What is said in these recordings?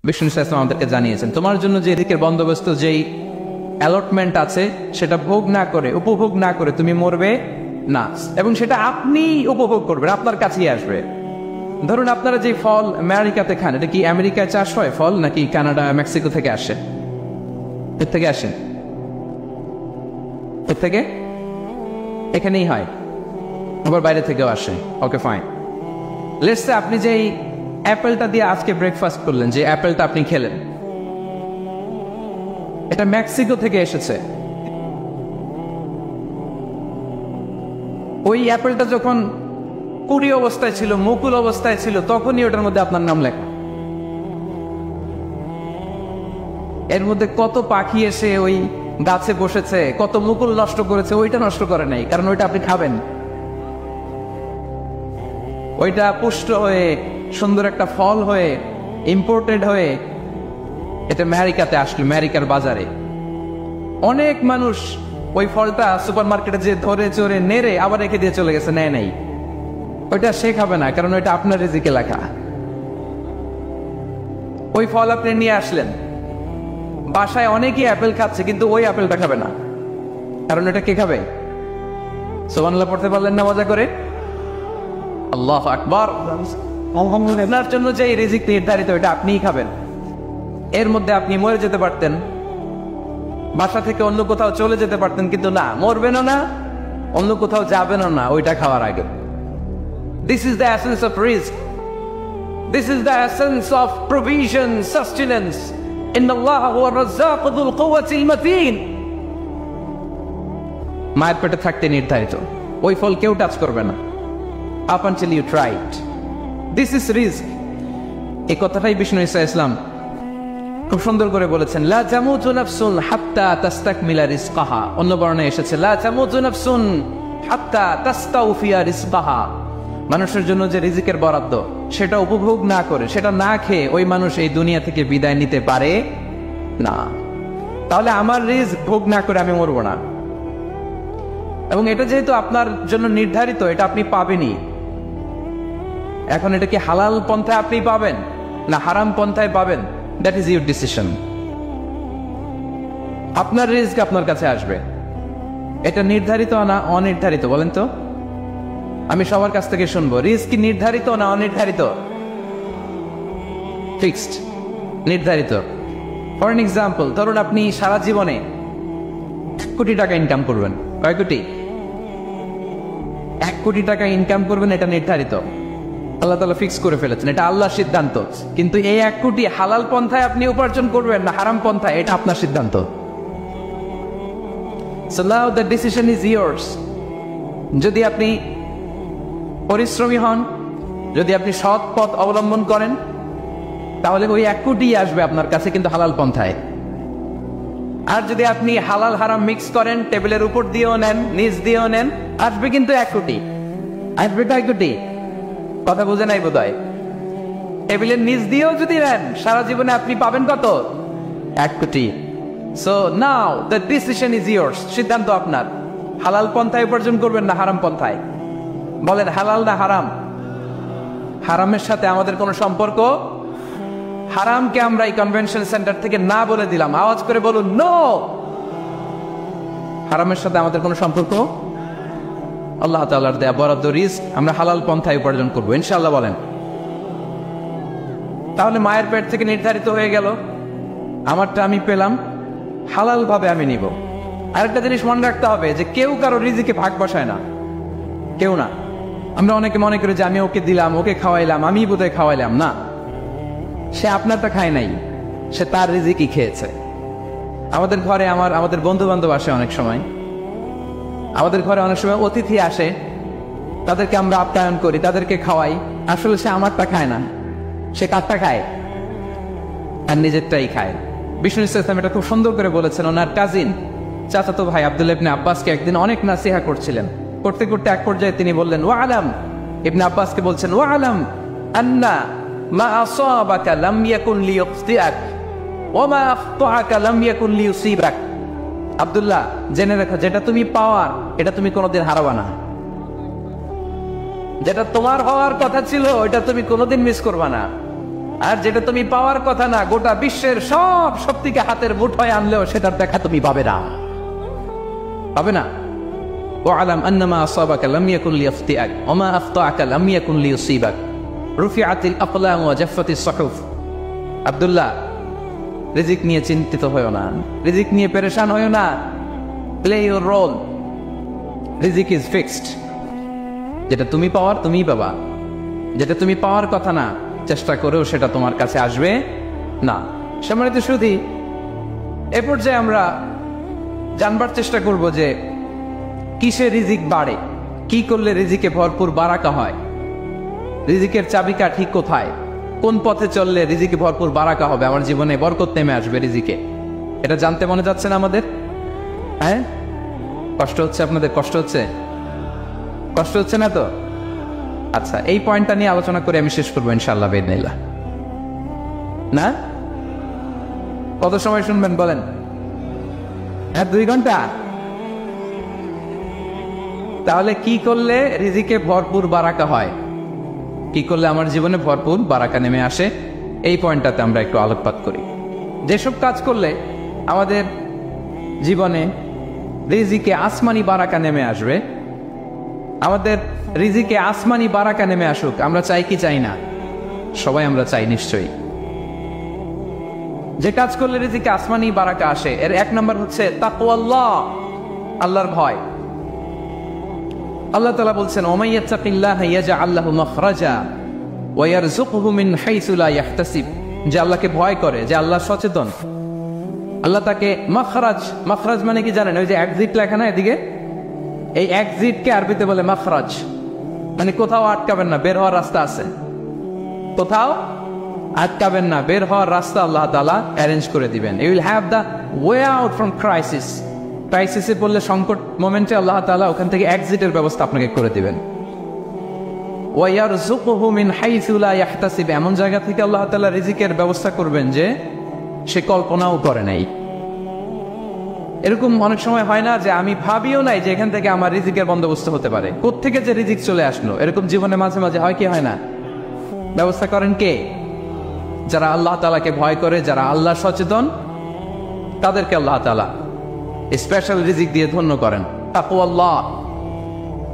বিষ্ণু ইসলাম আমাদেরকে জানিয়েছেন তোমার জন্য যে রিজিকের বন্দোবস্ত, যেই অ্যালটমেন্ট আছে সেটা ভোগ না করে, উপভোগ না করে তুমি মরবে না, এবং সেটা আপনি উপভোগ করবেন, আপনার কাছেই আসবে। ধরুন আপনারা যে ফল আমেরিকাতে খান, এটা কি আমেরিকায় চাষ হয় ফল, নাকি কানাডা মেক্সিকো থেকে আসে? এর থেকে আসে, এর থেকে এখানেই হয়, আবার বাইরে থেকেও আসে। Okay fine. লেটস সে আপনি যেই অ্যাপেলটা দিয়ে আজকে ব্রেকফাস্ট করলেন, যে অ্যাপেলটা আপনি খেলেন, এটা মেক্সিকো থেকে এসেছে। ওই অ্যাপেলটা যখন কুড়ি অবস্থায় ছিল, মুকুল অবস্থায় ছিল, তখনই ওটার মধ্যে আপনার নাম লেখা। এর মধ্যে কত পাখি এসে ওই গাছে বসেছে, কত মুকুল নষ্ট করেছে, ওইটা নষ্ট করে নাই, কারণ ওইটা আপনি খাবেন। ওইটা পুষ্ট হয়ে সুন্দর একটা ফল হয়ে ইম্পোর্টেড হয়ে এটা আমেরিকাতে আসলো, আমেরিকার বাজারে। অনেক মানুষ ওই ফলটা সুপার মার্কেটে যে ধরে চড়ে নেড়ে আবার রেখে দিয়ে চলে গেছে, নেয় নাই। ওইটা সে খাবে না, কারণ ওইটা আপনার রিজিকে লেখা। ওই ফল আপনি নিয়ে আসলেন, বাসায় অনেকেই অ্যাপেল খাচ্ছে, কিন্তু ওই অ্যাপেলটা খাবে না, কারণ এটা কে খাবে? সুবহানাল্লাহ পড়তে পারলেন না মজা করে? আল্লাহু আকবার। আপনার জন্য যে রিজিক নির্ধারিত, এটা আপনিই খাবেন। এর মধ্যে আপনি মরে যেতে পারতেন, বাসা থেকে অন্য কোথাও চলে যেতে পারতেন, কিন্তু না, মরবেনও না, অন্য কোথাও যাবেনও না ওইটা খাওয়ার আগে। This is the essence of risk. This is the essence of provision, sustenance. Inna Allah huwa ar-razzaq dhul quwwati al-matin. মায়ের পেটে থাকতে নির্ধারিত, ওই ফল কেউ টাচ করবে না up until you try it. This is risk. এই কথাটাই বিষ্ণু ইসলাম খুব সুন্দর করে বলেছেন, লা তামুতু নাফসুন হাত্তা তাস্তাকমিলা রিজকাহা। অন্য বর্ণনায় এসেছে লা তামুতু নাফসুন হাত্তা তাস্তাউফিয়া রিজকাহা। মানুষের জন্য যে রিজিকের বরাদ্দ, সেটা উপভোগ না করে, সেটা না খেয়ে ওই মানুষ এই দুনিয়া থেকে বিদায় নিতে পারে না। তাহলে আমার রিজিক ভোগ না করে আমি মরবো না, এবং এটা যেহেতু আপনার জন্য নির্ধারিত, এটা আপনি পাবেনই। এখন এটা কি হালাল পন্থায় আপনি পাবেন না হারাম পন্থায় পাবেন, দ্যাট ইজ ইউর ডিসিশন। আপনার রিজিক আপনার কাছে আসবে। এটা নির্ধারিত না অনির্ধারিত বলেন তো? আমি সবার কাছ থেকে শুনবো, রিস্ক কি নির্ধারিত না অনির্ধারিত? ফিক্সড, নির্ধারিত। ফর এন এক্সাম্পল, ধরুন আপনি সারা জীবনে 1 কোটি টাকা ইনকাম করবেন। কয় কোটি? 1 কোটি টাকা ইনকাম করবেন, এটা নির্ধারিত, আল্লাহ তাআলা ফিক্স করে ফেলেছেন, এটা আল্লাহর সিদ্ধান্ত। কিন্তু এই 1 কোটি হালাল পন্থায় আপনি উপার্জন করবেন না হারাম পন্থায়, এটা আপনার সিদ্ধান্ত। So now the decision is yours. যদি আপনি পরিশ্রমী হন, যদি আপনি সৎ পথ অবলম্বন করেন, তাহলে ওই 1 কোটি আসবে আপনার কাছে, কিন্তু হালাল পন্থায়। আর যদি আপনি হালাল হারাম মিক্স করেন, টেবিলের উপর দিয়েও নেন, নিচ দিয়েও নেন, আসবে কিন্তু 1 কোটি, আসবে 2 কোটি। কথা বুঝে নাই বোধহয়? টেবিলের নিচ দিয়েও যদি নেন, সারা জীবনে আপনি পাবেন কত? 1 কোটি। So now the decision is years, সিদ্ধান্ত আপনার। হালাল পন্থায় উপার্জন করবেন না হারাম পন্থায়? বলেন হালাল না হারাম? হারামের সাথে আমাদের কোনো সম্পর্ক? হারামকে আমরা এই কনভেনশন সেন্টার থেকে না বলে দিলাম, আওয়াজ করে বলুন নো। হারামের সাথে আমাদের কোনো সম্পর্ক? আল্লাহ তাআলার দেয়া বরাদ্দ রিস্ক আমরা হালাল পন্থায় উপার্জন করবো ইনশাআল্লাহ। বলেন। তাহলে মায়ের পেট থেকে নির্ধারিত হয়ে গেল, আমারটা আমি পেলাম, হালাল ভাবে আমি নিব। আরেকটা জিনিস মনে রাখতে হবে যে কেউ কারো রিজিকে ভাগ বসায় না, কেউ না। আমরা অনেকে মনে করি যে আমি ওকে দিলাম, ওকে খাওয়াইলাম, আমি বোধহয় খাওয়াইলাম। না, সে আপনারটা খায় নাই, সে তার রিজিকই খেয়েছে। আমাদের ঘরে আমাদের বন্ধু বান্ধব আসে, অনেক সময় আমাদের ঘরে অনেক সময় অতিথি আসে, তাদেরকে আমরা আপ্যায়ন করি, তাদেরকে খাওয়াই। আসলে সে আমারটা খায় না, সে কারটা খায়? আর নিজেরটাই খায়। বিষ্ণু ইসলাম এটা খুব সুন্দর করে বলেছেন। ওনার কাজিন, চাচাতো ভাই আব্দুল্লাহ ইবনে আব্বাসকে একদিন অনেক নাসিহা করছিলেন। করতে করতে এক পর্যায়ে তিনি বললেন, ওয়া আলাম, ইবনে আব্বাসকে বলছেন, ওয়া আলাম আন্না মা আসাবাকা লাম ইয়াকুন লিয়ুখতিআক ওয়া মা আখতাআকা লাম ইয়াকুন লিয়ুসিবাক। আব্দুল্লাহ, জেনে রাখো, যেটা তুমি পাওয়ার এটা তুমি কোনোদিন হারাবা না। যেটা তোমার হওয়ার কথা ছিল ওইটা তুমি কোনোদিন মিস করবা না। আর যেটা তুমি পাওয়ার কথা না, গোটা বিশ্বের সব শক্তিকে হাতের মুঠোয় আনলেও সেটার দেখা তুমি পাবে না, পাবে না। ওয়ালাম আন্নামা আসাবাকা লাম ইয়াকুন লিয়াফতিআক ওয়া মা আখতাআকা লাম ইয়াকুন লিয়ুসিবাক রুফিআতিল আকলাম ওয়া জাফফাতিস সুহুফ। আব্দুল্লাহ, রিজিক নিয়ে চিন্তিত হয়ো না, রিজিক নিয়ে পেরেশান হয়ো না। প্লে ইউর রোল, রিজিক ইজ ফিক্সড। যেটা তুমি পাওয়ার তুমিই পাবা, যেটা তুমি পাওয়ার কথা না চেষ্টা করেও সেটা তোমার কাছে আসবে না। সম্মানিত সুধী, এ পর্যায়ে আমরা জানবার চেষ্টা করব যে কিসে রিজিক বাড়ে, কি করলে রিজিকে ভরপুর বারাকা হয়, রিজিকের চাবিকা ঠিক কোথায়, কোন পথে চললে রিজিকে ভরপুর বারাকা হবে, আমার জীবনে বরকত নেমে আসবে রিজিকে। এটা জানতে মনে যাচ্ছে না আমাদের? হ্যাঁ, কষ্ট হচ্ছে আপনাদের? কষ্ট হচ্ছে? কষ্ট হচ্ছে না তো? আচ্ছা, এই পয়েন্টটা নিয়ে আলোচনা করে আমি শেষ করবো ইনশাআল্লাহ বিইذনিল্লাহ। না, কত সময় শুনবেন বলেন? হ্যাঁ, 2 ঘন্টা। তাহলে কি করলে রিজিকে ভরপুর বারাকা হয়, কি করলে আমার জীবনে ভরপুর বারাকা নেমে আসে, এই পয়েন্টটাতে আমরা একটু আলোকপাত করি। যেসব কাজ করলে আমাদের জীবনে রিজিকে আসমানি বারাকা নেমে আসবে, আমাদের রিজিকে আসমানি বারাকা নেমে আসুক, আমরা চাই কি চাই না? সবাই আমরা চাই নিশ্চয়ই। যে কাজ করলে রিজিকে আসমানি বারাকা আসে, এর 1 নম্বর হচ্ছে তাকওয়াল্লাহ, আল্লাহর ভয়। আল্লাহ তাআলা বলছেন, ওয়া মাইয়াত্তাকিল্লাহা ইয়াজআল লাহু মাখরাজা ওয়া ইয়ারযুকহু মিন হাইসু লা ইয়াহতাসিব। যে আল্লাহকে ভয় করে, যে আল্লাহ সচেতন, আল্লাহ তাকে মাখরাজ, মাখরাজ মানে কি জানেন? ওই যে এক্সিট লেখা না এদিকে, এই এক্সিটকে আরবিতে বলে মাখরাজ, মানে কোথাও আটকাবেন না, বের হওয়ার রাস্তা আছে, কোথাও আটকাবেন না, বের হওয়ার রাস্তা আল্লাহ তাআলা অ্যারেঞ্জ করে দিবেন। You will have the way out from crisis. ক্রাইসিসে পড়লে, সংকট মোমেন্টে আল্লাহ তাআলা ওখান থেকে এক্সিটের ব্যবস্থা আপনাকে করে দিবেন। ওয়া ইয়ারযুকহু মিন হাইসু লা ইয়াহতাসিব, এমন জায়গা থেকে আল্লাহ তাআলা রিজিকের ব্যবস্থা করবেন যে সে কল্পনাও করে নাই। এরকম অনেক সময় হয় না যে আমি ভাবিও নাই যে এখান থেকে আমার রিজিকের বন্দোবস্ত হতে পারে, কোত্থেকে যে রিজিক চলে আসলো, এরকম জীবনে মাঝে মাঝে হয় কি হয় না? ব্যবস্থা করেন কে? যারা আল্লাহ তাআলাকে ভয় করে, যারা আল্লাহ সচেতন, তাদেরকে আল্লাহ তাআলা স্পেশাল রিজিক দিয়ে ধন্য করেন। তাকওয়াল্লাহ।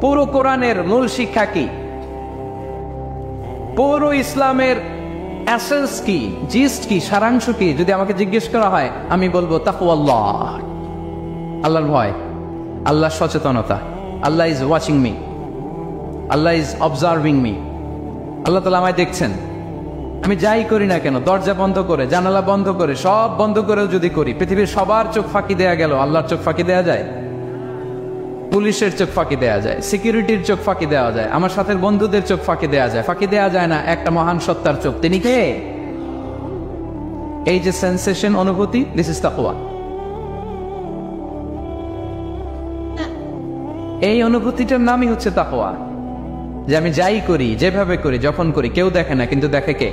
পুরো কোরআনের মূল শিক্ষা কি? পুরো ইসলামের এসেন্স কি, জিস্ট কি, সারাংশ কি যদি আমাকে জিজ্ঞেস করা হয়, আমি বলবো তাকওয়াল্লাহ, আল্লাহর ভয়, আল্লাহর সচেতনতা। Allah is watching me, Allah is observing me. আল্লাহ তাআলা আমায় দেখছেন, আমি যাই করি না কেন, দরজা বন্ধ করে, জানালা বন্ধ করে, সব বন্ধ করেও যদি করি, পৃথিবীর সবার চোখ ফাঁকি দেয়া গেল, আল্লাহর চোখ ফাঁকি দেয়া যায়? পুলিশের চোখ ফাঁকি দেয়া যায়, সিকিউরিটির চোখ ফাঁকি দেওয়া যায়, আমার সাথে বন্ধুদের চোখ ফাঁকি দেয়া যায়, ফাঁকি দেয়া যায় না একটা মহান সত্তার চোখ। তিনি কে? এই যে সেন্সেশন, অনুভূতি, দিস ইজ তাকওয়া। এই অনুভূতিটার নামই হচ্ছে তাকওয়া। যে আমি যাই করি, যেভাবে করি, যখন করি, কেউ দেখে না, কিন্তু দেখে কে?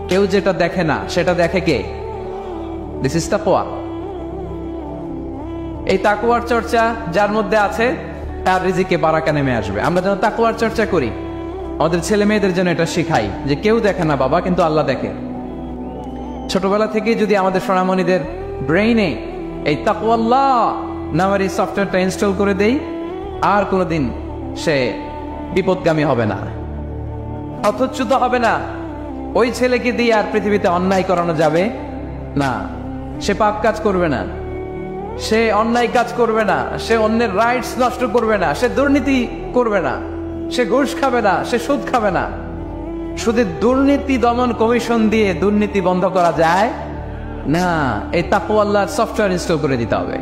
কেউ যেটা দেখে না সেটা দেখে কে? দিস ইজ তাকওয়া। এই তাকওয়ার চর্চা যার মধ্যে আছে, তার রিজিকে বারাকা নেমে আসবে। আমরা যেন তাকওয়ার চর্চা করি, আমাদের ছেলে মেয়েদের জন্য এটা শিখাই যে কেউ দেখে না বাবা, কিন্তু আল্লাহ দেখে। ছোটবেলা থেকে যদি আমাদের সোনামণিদের ব্রেইনে এই তাকওয়াল্লাহ নামের এই সফটওয়্যারটা ইনস্টল করে দেই, আর কোনোদিন সে বিপদগামী হবে না, হতচ্যুত হবে না। ওই ছেলেকে দিয়ে আর পৃথিবীতে অন্যায় করানো যাবে না, সে পাপ কাজ করবে না, সে অন্যায় কাজ করবে না, সে অন্যের রাইটস নষ্ট করবে না, সে দুর্নীতি করবে না, সে ঘুষ খাবে না, সে সুদ খাবে না। শুধু দুর্নীতি দমন কমিশন দিয়ে দুর্নীতি বন্ধ করা যায় না, এই তাকওয়া আল্লাহর সফটওয়্যার ইনস্টল করে দিতে হবে।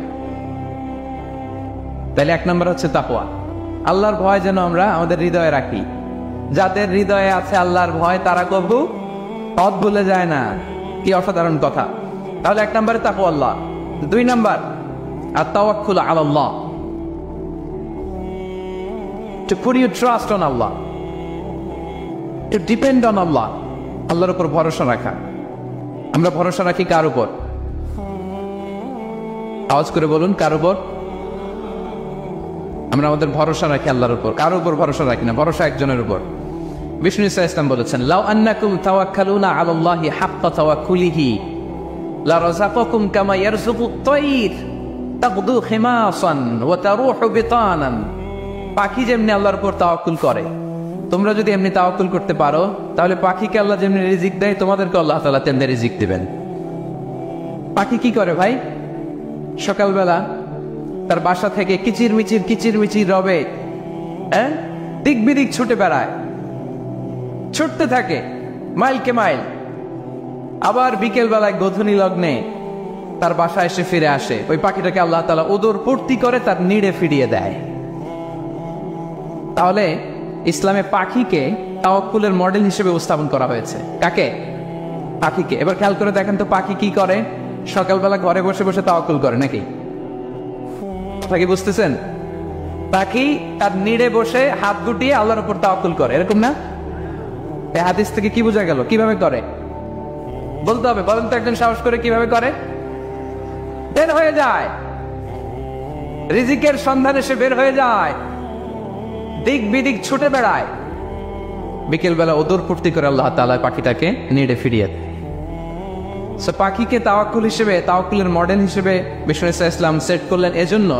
তাহলে 1 নম্বর হচ্ছে তাকওয়া। আল্লাহর ভয় যেন আমরা আমাদের হৃদয়ে রাখি। যাদের হৃদয়ে আছে আল্লাহর ভয়, তারা কবু পথ ভুলে যায় না। কি অসাধারণ কথা! তাহলে 1 নম্বরে তাকওয়া আল্লাহ। 2 নম্বর আত-তাওয়াক্কুল আলাল্লাহ, to put your trust on Allah, to depend on Allah, আল্লাহর উপর ভরসা রাখা। আমরা ভরসা রাখি কার উপর? আওয়াজ করে বলুন, কার উপর? আমরা আমাদের ভরসা রাখি আল্লাহর উপর, কার উপর ভরসা রাখি না। ভরসা একজনের উপর, বিষ্ণু ইসলাম বলেছেন, লাউ আন্নাকুম তাওয়াক্কালুনা আলাল্লাহি হাক্কা তাওয়াক্কুলিহি লা রাযাকাকুম কামা ইয়ারযুকুত তায়র তাগদু খিমাসান ওয়া তারুহু বিতানান। পাখি যেমনি আল্লাহর উপর তাওয়াক্কুল করে, তোমরা যদি এমনি তাওয়াক্কুল করতে পারো, তাহলে পাখিকে আল্লাহ যেমনি রিজিক দেয়, তোমাদেরকে আল্লাহ তাআলা তেমনি রিজিক দিবেন। পাখি কি করে ভাই? সকালবেলা তার বাসা থেকে কিচির মিচির রবে, দিক বিদিক ছুটে বেড়ায়, ছুটতে থাকে মাইলকে মাইল। আবার বিকেল বেলায় গোধূলি লগ্নে তার বাসায় এসে ফিরে আসে। ওই পাখিটাকে আল্লাহ তাআলা উদর পূর্তি করে তার নিড়ে ফিরিয়ে দেয়। তাহলে ইসলামে পাখিকে তাওয়াক্কুলের মডেল হিসেবে উপস্থাপন করা হয়েছে। কাকে? পাখিকে। এবার খেয়াল করে দেখেন তো, পাখি কি করে? সকালবেলা ঘরে বসে বসে তাওয়াক্কুল করে নাকি? কি বুঝতেছেন? পাখি তার নিড়ে বসে হাত গুটিয়ে আল্লাহর উপর তাওয়াক্কুল করে, এরকম না? এই হাদিস থেকে কি বোঝা গেল? কিভাবে করে বলতে হবে, বলেন তো একজন সাহস করে কিভাবে করে? বের হয়ে যায়, রিজিকের সন্ধানে সে বের হয়ে যায়, দিক বিদিক ছুটে বেড়ায়, বিকেল বেলা ওদর পূর্তি করে আল্লাহ তাআলা পাখিটাকে নিড়ে ফিরিয়ে দেয়। পাখিকে তাওয়াক্কুল হিসেবে, তাওয়াক্কুলের মডেল হিসেবে বিষ্ণু ইসলাম সেট করলেন এজন্য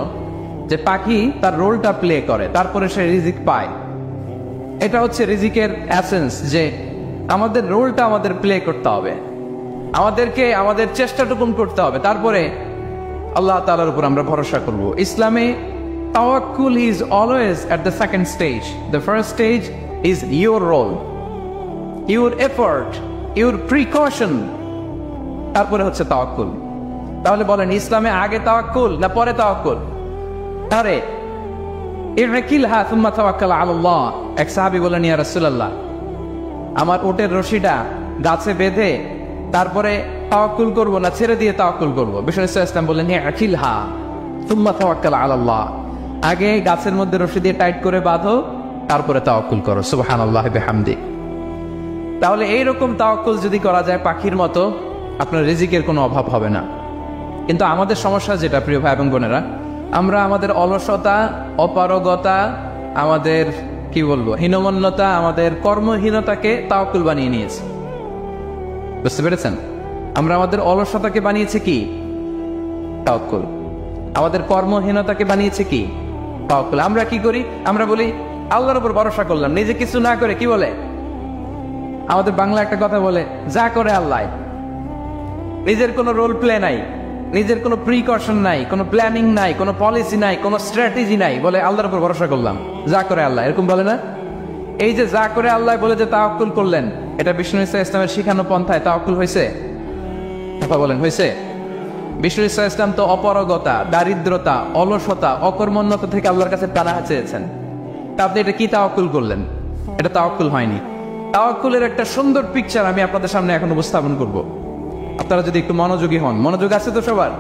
যে পাখি তার রোলটা প্লে করে, তারপরে সে রিজিক পায়। এটা হচ্ছে রিজিকের এসেন্স, যে আমাদের রোলটা আমাদের প্লে করতে হবে, আমাদেরকে আমাদের চেষ্টাটুকুন করতে হবে, তারপরে আল্লাহ তাআলার উপর আমরা ভরসা করব। ইসলামে তাওয়াক্কুল is always at the second stage. The first stage is your role, your effort, your precaution, তারপরে হচ্ছে তাওয়াক্কুল। তাহলে বলেন, ইসলামে আগে তাওয়াক্কুল না পরে তাওয়াক্কুল? আরে ইরকিলহা সুম্মা তাওয়াক্কাল আলাল্লাহ। এক সাহাবী বলেন, ইয়া রাসূলুল্লাহ, আমার উটের রশিটা গাছে বেঁধে তারপরে তাওয়াক্কুল করব না ছেড়ে দিয়ে তাওয়াক্কুল করব? বিষ্ণু ইসলাম বললেন, ইরকিলহা সুম্মা তাওয়াক্কাল আলাল্লাহ। আগে গাছের মধ্যে রশি দিয়ে টাইট করে বাঁধো, তারপরে তাওয়াক্কুল করো। সুবহানাল্লাহি বিহামদি। তাহলে এইরকম তাওয়াক্কুল যদি করা যায় পাখির মতো, আপনার রিজিকের কোনো অভাব হবে না। কিন্তু আমাদের সমস্যা যেটা, প্রিয় ভাই এবং বোনেরা, আমরা আমাদের অলসতা, অপারগতা, আমাদের কি বলবো হীনমন্যতা, আমাদের কর্মহীনতাকে তাওয়াক্কুল বানিয়ে নিয়েছি। বুঝতে পেরেছেন? আমরা আমাদের অলসতাকে বানিয়েছি কি? তাওয়াক্কুল। আমাদের কর্মহীনতাকে বানিয়েছে কি? তাওয়াক্কুল। আমরা কি করি? আমরা বলি আল্লাহর উপর ভরসা করলাম, নিজে কিছু না করে। কি বলে আমাদের বাংলা একটা কথা বলে, যা করে আল্লাহ। নিজের কোনো রোল প্লে নাই, নিজের কোনো প্রিকশন নাই, কোনো প্ল্যানিং নাই, কোনো পলিসি নাই, কোনো স্ট্র্যাটেজি নাই, বলে আল্লাহর উপর ভরসা করলাম, যা করে আল্লাহ। এরকম বলে না? এই যে যা করে আল্লাহ বলে যে তাওয়াক্কুল করলেন, এটা বিষ্ণু ইসলামের শিখানো পন্থায় তাওয়াক্কুল হয়েছে? কথা বলেন, হয়েছে? বিষ্ণু ইসলাম তো অপারগতা, দারিদ্রতা, অলসতা, অকর্মণ্যতা থেকে আল্লাহর কাছে পানাহ চেয়েছেন। তা আপনি এটা কি তাওয়াক্কুল করলেন? এটা তাওয়াক্কুল হয়নি। তাওয়াক্কুলের একটা সুন্দর পিকচার আমি আপনাদের সামনে এখন উপস্থাপন করব, আপনারা যদি একটু মনোযোগী হন। মনোযোগ আছে তো সবার?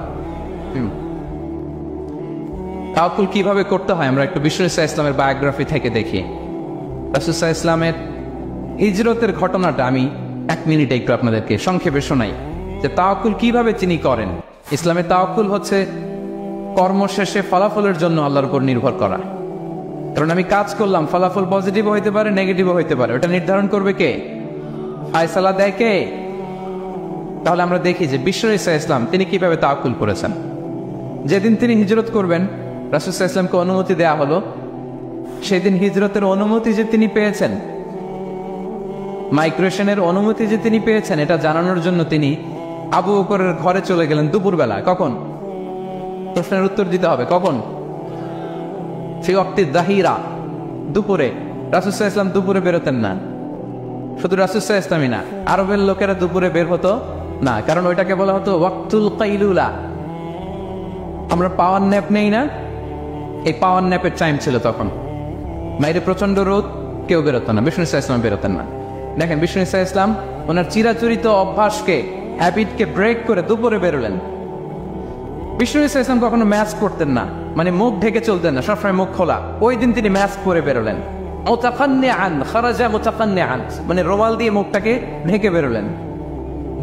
তাওয়াক্কুল কিভাবে করতে হয় আমরা একটু বিষ্ণু ইসলামের বায়োগ্রাফি থেকে দেখি। রাসূল সাল্লাল্লাহু আলাইহি ওয়াসাল্লামের হিজরতের ঘটনাটা আমি 1 মিনিটে একটু আপনাদেরকে সংক্ষেপে শোনাই, যে তাওয়াক্কুল কিভাবে তিনি করেন। ইসলামে তাওয়াক্কুল হচ্ছে কর্মশেষে ফলাফলের জন্য আল্লাহর উপর নির্ভর করা। কারণ আমি কাজ করলাম, ফলাফল পজিটিভ হইতে পারে, নেগেটিভ হইতে পারে, ওটা নির্ধারণ করবে কে? ফায়সালা দেয় কে? তাহলে আমরা দেখি যে বিষ্ণু ইসলাম তিনি কিভাবে তাওয়াক্কুল করেছেন। যেদিন তিনি হিজরত করবেন, রাসূল সাল্লাল্লাহু আলাইহি ওয়াসাল্লামকে অনুমতি দেয়া হলো, সেদিন হিজরতের অনুমতি যে তিনি পেয়েছেন, মাইগ্রেশনের অনুমতি যে তিনি পেয়েছেন, এটা জানানোর জন্য তিনি আবু বকরের ঘরে চলে গেলেন দুপুরবেলা। কখন? প্রশ্নের উত্তর দিতে হবে, কখন? ফি ওয়াক্তি যাহিরা, দুপুরে। রাসূল সাল্লাল্লাহু আলাইহি ওয়াসাল্লাম দুপুরে বেরোতেন না। শুধু রাসূল সাল্লাল্লাহু আলাইহি ওয়াসাল্লামই না, আরবের লোকেরা দুপুরে বের হতো না, কারণ ওইটাকে বলা হতো ওয়াক্তুল কাইলুলা। আমরা পাওয়ার ন্যাপ নেই না, এই পাওয়ার ন্যাপের টাইম ছিল তখন। বাইরে প্রচন্ড রোদ, কেউ বেরোতো না, বিষ্ণু ইসলাম বেরোতেন না। দেখেন বিষ্ণু ইসলাম ওনার চিরাচরিত অভ্যাসকে, হ্যাবিটকে ব্রেক করে দুপুরে বেরোলেন। বিষ্ণু ইসলাম কখনো ম্যাস্ক করতেন না, মানে মুখ ঢেকে চলতেন না, সবসময় মুখ খোলা। ওই দিন তিনি ম্যাস্ক পরে বেরোলেন। মুতাকান্নিআন, খারাজা মুতাকান্নিআন, মানে রুমাল দিয়ে মুখটাকে ঢেকে বেরোলেন,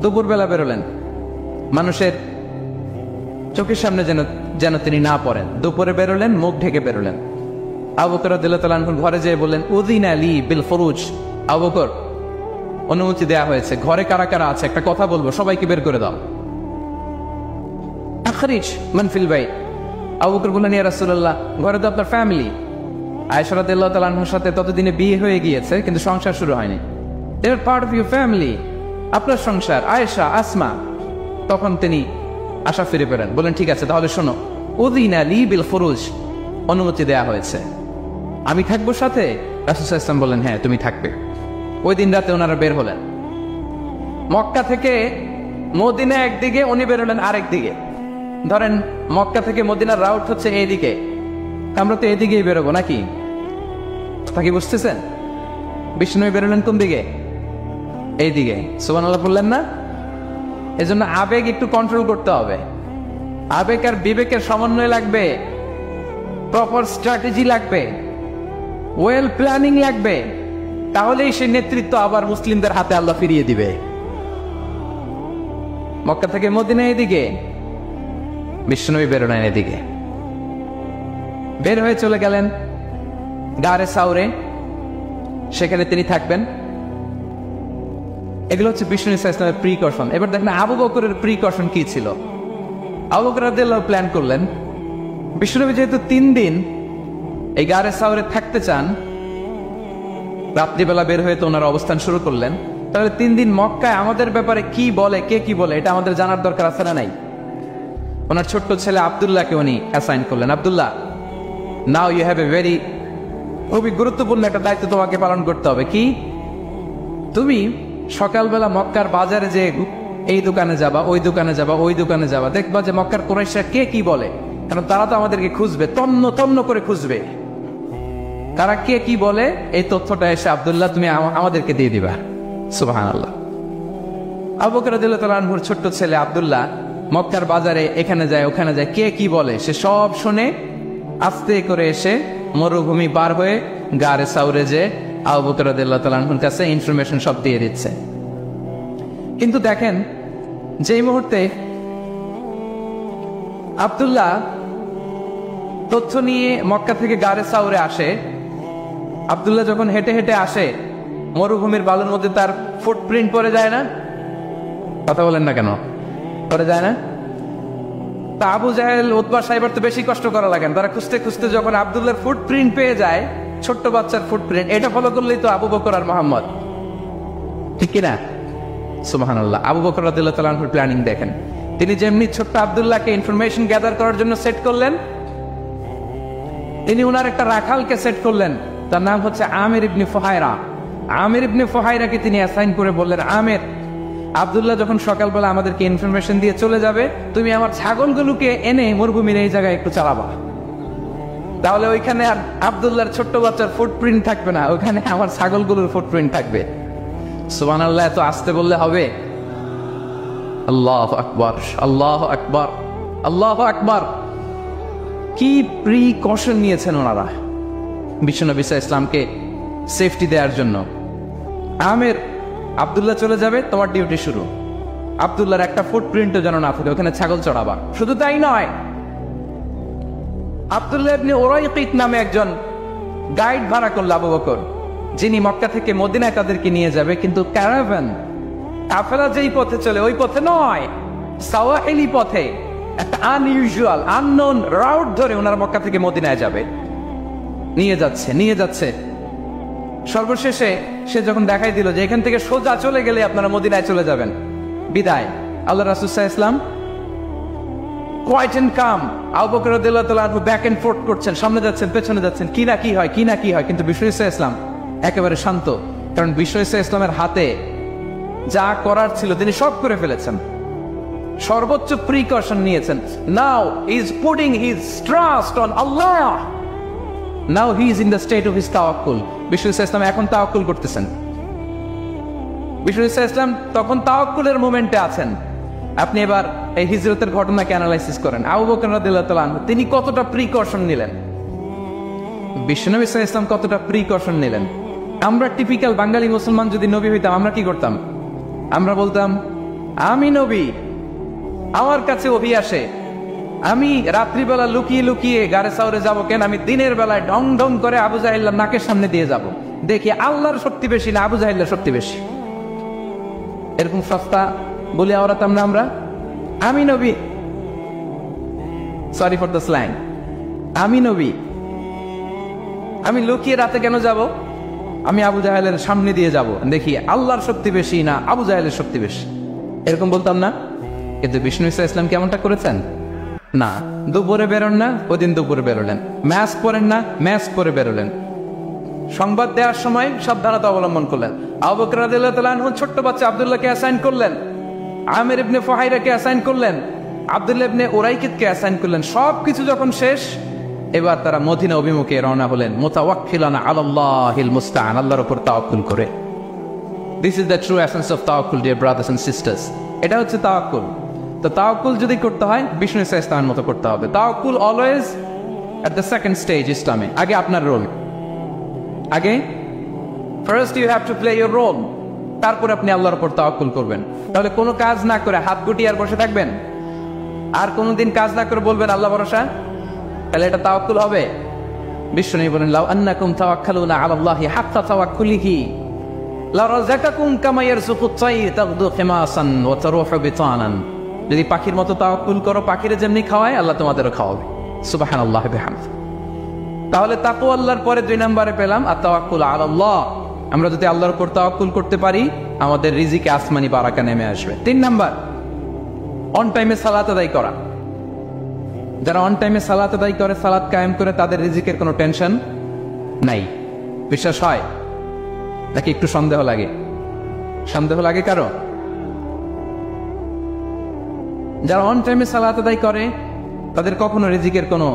দুপুরবেলা বেরোলেন, মানুষের চোখের সামনে যেন তিনি না পড়েন। দুপুরে বেরোলেন, মুখ ঢেকে বেরোলেন। আবু বকর রাদিয়াল্লাহু তাআলা আনহু ঘরে যেয়ে বললেন, উযিনা লি বিল খুরুজ, আবু বকর, অনুমতি দেয়া হয়েছে, ঘরে কারা কারা আছে একটা কথা বলবো, সবাইকে বের করে দাও। আখরিজ মান ফিল বাইত। আবু বকর বললেন, ইয়া রাসূলুল্লাহ, ঘরে তো আপনার ফ্যামিলি। আয়েশা রাদিয়াল্লাহু তাআলা আনহার সাথে ততদিনে বিয়ে হয়ে গিয়েছে, কিন্তু সংসার শুরু হয়নি। দে আর পার্ট অফ ইউর ফ্যামিলি, আপনার সংসার, আয়েশা, আসমা। তখন তিনি আশা ফিরে পেলেন, বলেন ঠিক আছে তাহলে শোনো, উযিনা লি বিল খুরুজ, অনুমতি দেয়া হয়েছে, আমি থাকবো সাথে? রাসূল সাল্লাল্লাহু আলাইহি ওয়াসাল্লাম বললেন, হ্যাঁ তুমি থাকবে। ওই দিন রাতে ওনারা বের হলেন মক্কা থেকে মদিনা একদিকে, উনি বের হলেন আরেক দিকে। ধরেন মক্কা থেকে মদিনার রাউট হচ্ছে এইদিকে, আমরা তো এদিকেই বেরোবো নাকি? তা কি বুঝতেছেন? বিষ্ণু বের হলেন কোন দিকে? এইদিকে। সুবহানাল্লাহ বললেন না? এজন্য আবেগ একটু কন্ট্রোল করতে হবে। আবেগ আর বিবেকের সমন্বয় লাগবে, প্রপার স্ট্র্যাটেজি লাগবে, ওয়েল প্ল্যানিং লাগবে, তাহলেই সেই নেতৃত্ব আবার মুসলিমদের হাতে আল্লাহ ফিরিয়ে দিবে। মক্কা থেকে মদিনা এদিকে, বিষ্ণুনবী বেরোলেন এদিকে। বের হয়ে চলে গেলেন গারে সাউরে, সেখানে তিনি থাকবেন। এগুলো হচ্ছে বিষ্ণু ইসলামের প্রিকশন। এবার দেখেন আবু বকরের প্রিকশন কি ছিল। আবু বকর রাদিয়াল্লাহু প্ল্যান করলেন, বিষ্ণুনবী যেহেতু 3 দিন এই গারে সাউরে থাকতে চান, রাত্রিবেলা বের হয়ে তো ওনার অবস্থান শুরু করলেন, তাহলে 3 দিন মক্কায় আমাদের ব্যাপারে কি বলে, কে কি বলে, এটা আমাদের জানার দরকার আছে না নাই? ওনার ছোট্ট ছেলে আব্দুল্লাহকে উনি অ্যাসাইন করলেন, Abdullah, now you have a very, খুবই গুরুত্বপূর্ণ একটা দায়িত্ব তোমাকে পালন করতে হবে। কি? তুমি সকালবেলা মক্কার বাজারে যে এই দোকানে যাবা, ওই দোকানে যাবা, ওই দোকানে যাবা, দেখবা যে মক্কার কুরাইশরা কে কি বলে, কারণ তারা তো আমাদেরকে খুঁজবে, তন্ন তন্ন করে খুঁজবে, তারা কে কি বলে এই তথ্যটা এসে আব্দুল্লাহ তুমি আমাদেরকে দিয়ে দিবা। সুবহানাল্লাহ। আবু বকর রাদিয়াল্লাহু তাআলা আনহুর ছোট্ট ছেলে আব্দুল্লাহ মক্কার বাজারে এখানে যায় ওখানে যায়, কে কি বলে সে সব শুনে আস্তে করে এসে মরুভূমি পার হয়ে গারে সাউরে যে আবু বকর রাদিয়াল্লাহু তাআলা আনহুর কাছে ইনফরমেশন সব দিয়ে দিচ্ছে। কিন্তু দেখেন, যেই মুহূর্তে আব্দুল্লাহ তথ্য নিয়ে মক্কা থেকে গারে সাউরে আসে, আব্দুল্লাহ যখন হেঁটে হেঁটে আসে, মরুভূমির বালুর মধ্যে তার ফুটপ্রিন্ট পড়ে যায় না? কথা বলেন না কেন? পড়ে যায় না? তা আবু জাহেল, উতবা সাহেবের তো বেশি কষ্ট করা লাগেন, তারা খুঁজতে খুঁজতে যখন আব্দুল্লাহর ফুটপ্রিন্ট পেয়ে যায়, ছোট্ট বাচ্চার ফুটপ্রিন্ট, এটা ফলো করলেই তো আবু বকর আর মোহাম্মদ, ঠিক কিনা? সুবহানাল্লাহ। আবু বকর রাদিয়াল্লাহু তাআলা আনহুর প্ল্যানিং দেখেন, তিনি যেমনি ছোট্ট আব্দুল্লাহকে ইনফরমেশন গ্যাদার করার জন্য সেট করলেন, তিনি উনার একটা রাখালকে সেট করলেন, তার নাম হচ্ছে আমির ইবনে ফুহায়রা। আমির ইবনে ফুহায়রাকে তিনি অ্যাসাইন করে বললেন, আমির, আব্দুল্লাহ যখন সকালবেলা আমাদেরকে ইনফরমেশন দিয়ে চলে যাবে, তুমি আমার ছাগলগুলোকে এনে মরুভূমির এই জায়গায় একটু চালাবা, তাহলে ওইখানে আর আব্দুল্লাহর ছোট্ট বাচ্চার ফুটপ্রিন্ট থাকবে না, ওইখানে আমার ছাগলগুলোর ফুটপ্রিন্ট থাকবে। সুবহানাল্লাহ। এত আসতে বললে হবে? আল্লাহু আকবার, আল্লাহু আকবার, আল্লাহু আকবার। কি প্রিকশন নিয়েছেন ওনারা বিশ্বনবী সাল্লাল্লাহু আলাইহি ওয়াসাল্লামকে সেফটি দেওয়ার জন্য। আমির, আব্দুল্লাহ চলে যাবে, তোমার ডিউটি শুরু, আব্দুল্লাহর একটা ফুটপ্রিন্টও যেন না থাকে, ওখানে ছাগল চড়াবা। শুধু তাই নয়, আব্দুল্লাহ ইবনে উরাইকিত নামে একজন গাইড ভাড়া করল আবু বকর, যিনি মক্কা থেকে মদিনায় তাদেরকে নিয়ে যাবে, কিন্তু ক্যারাভান কাফেলা যেই পথে চলে ওই পথে নয়, সাওয়াহিলি পথে, একটা আনইউজুয়াল আননোন রাউট ধরে ওনারা মক্কা থেকে মদিনায় যাবে। নিয়ে যাচ্ছে সর্বশেষে সে যখন দেখাই দিল যে এখান থেকে সোজা চলে গেলে আপনারা মদিনায় চলে যাবেন, বিদায়। আল্লাহ রাসূল সাল্লাল্লাহু আলাইহি ওয়াসাল্লাম কোয়াইট এন্ড কাম, আবু বকর রাদিয়াল্লাহু তাআলা আনহু ব্যাক এন্ড ফোর্থ করছেন, সামনে যাচ্ছেন পেছনে যাচ্ছেন, কি না কি হয়, কিন্তু বিশ্বনবী সাল্লাল্লাহু আলাইহি ওয়াসাল্লাম একেবারে শান্ত, কারণ বিশ্বনবী সাল্লাল্লাহু আলাইহি ওয়াসাল্লামের হাতে যা করার ছিল তিনি সব করে ফেলেছেন, সর্বোচ্চ প্রিকশন নিয়েছেন। Now he is putting his trust on Allah, now he is in the state of his তাওয়াক্কুল। বিশ্বনবী সাল্লাল্লাহু আলাইহি ওয়াসাল্লাম এখন তাওয়াক্কুল করতেছেন, বিশ্বনবী সাল্লাল্লাহু আলাইহি ওয়াসাল্লাম তখন তাওয়াক্কুলের মোমেন্টে আছেন। আপনি এবার এই হিজরতের ঘটনাকে অ্যানালাইসিস করেন, আবু বকর রাদিয়াল্লাহু তাআলা আনহু তিনি কতটা প্রিকশন নিলেন, বিশ্বনবী সাল্লাল্লাহু আলাইহি ওয়াসাল্লাম কতটা প্রিকশন নিলেন। আমরা টিপিক্যাল বাঙালি মুসলমান যদি নবী হইতাম, আমরা কি করতাম? আমরা বলতাম, আমি নবী, আমার কাছে ওহী আসে, আমি রাত্রিবেলা লুকিয়ে লুকিয়ে গারে সাউরে যাবো কেন, আমি দিনের বেলায় ঢং ঢং করে আবু জাহেল নাকের সামনে দিয়ে যাব। দেখি আল্লাহর শক্তি বেশি না আবু জাহেলের শক্তি বেশি। এরকম সস্তা বলে আওড়াতাম না আমরা? আমি নবী, সরি ফর দ্য স্ল্যাং, আমি নবী, আমি লুকিয়ে রাতে কেন যাব? আমি আবু জাহেলের সামনে দিয়ে যাব, দেখি আল্লাহর শক্তি বেশি না আবু জাহেলের শক্তি বেশি। এরকম বলতাম না? কিন্তু বিষ্ণু ইসা ইসলাম কেমনটা করেছেন? না, দুপুরে বেরোন না, ওদিন দুপুরে বেরোলেন। ম্যাস্ক পরেন না, ম্যাস্ক পরে বেরোলেন। সংবাদ দেওয়ার সময় সাবধানতা অবলম্বন করলেন। আবু বকর রাদিয়াল্লাহু তাআলা আনহু ছোট্ট বাচ্চা আব্দুল্লাহকে অ্যাসাইন করলেন, আমির ইবনে ফুহাইরাকে অ্যাসাইন করলেন, আব্দুল্লাহ ইবনে উরাইকিতকে অ্যাসাইন করলেন। সবকিছু যখন শেষ, এবার তারা মদিনা অভিমুখে রওনা হলেন, মুতাওয়াক্কিলান আলাল্লাহিল মুস্তাআন, আল্লাহর উপর তাওয়াক্কুল করে। This is the true essence of তাওয়াক্কুল, ডিয়ার ব্রাদার্স এন্ড সিস্টার্স। এটা হচ্ছে তাওয়াক্কুল। তো তাওয়াক্কুল যদি করতে হয় বিষ্ণু ইসা ইসলামের মতো করতে হবে। তাওয়াক্কুল always at the second stage ইসলামে। আগে আপনার রোল, আগে first you have to play your role, তারপরে আপনি আল্লাহর উপর তাওয়াক্কুল করবেন। তাহলে কোনো কাজ না করে হাত গুটিয়ে আর বসে থাকবেন, আর কোনোদিন কাজ না করে বলবেন আল্লাহ ভরসা, তাহলে এটা তাওয়াক্কুল হবে? বিশ্বনবী বলেন, লাউ আন্নাকুম তাওয়াক্কালুনা আলাল্লাহি হাক্কা তাওয়াক্কুলিহি লারাযাকাকুম কামা ইয়ারযুকুত তায়র তাগদু খিমাসান ওয়া তারুহু বিতানান। যদি পাখির মতো তাওয়াক্কুল করো, পাখিরে যেমনি খাওয়ায় আল্লাহ তোমাদেরও খাওয়াবে। সুবহানাল্লাহি ওয়া বিহামদিহি। তাহলে তাকওয়া আল্লাহর পরে 2 নম্বরে পেলাম আত-তাওয়াক্কুল আলাল্লাহ। আমরা যদি আল্লাহর উপর তাওয়াক্কুল করতে পারি, আমাদের রিজিকে আসমানি বারাকা নেমে আসবে। 3 নাম্বার, অন টাইমে সালাত আদায় করা। যারা অন টাইমে সালাত আদায় করে, সালাত কায়েম করে, তাদের রিজিকের কোনো টেনশন নাই। বিশ্বাস হয় নাকি একটু সন্দেহ লাগে? সন্দেহ লাগে কারো? যারা অন টাইমে সালাত আদায় করে তাদের কখনো রিজিকের কোনো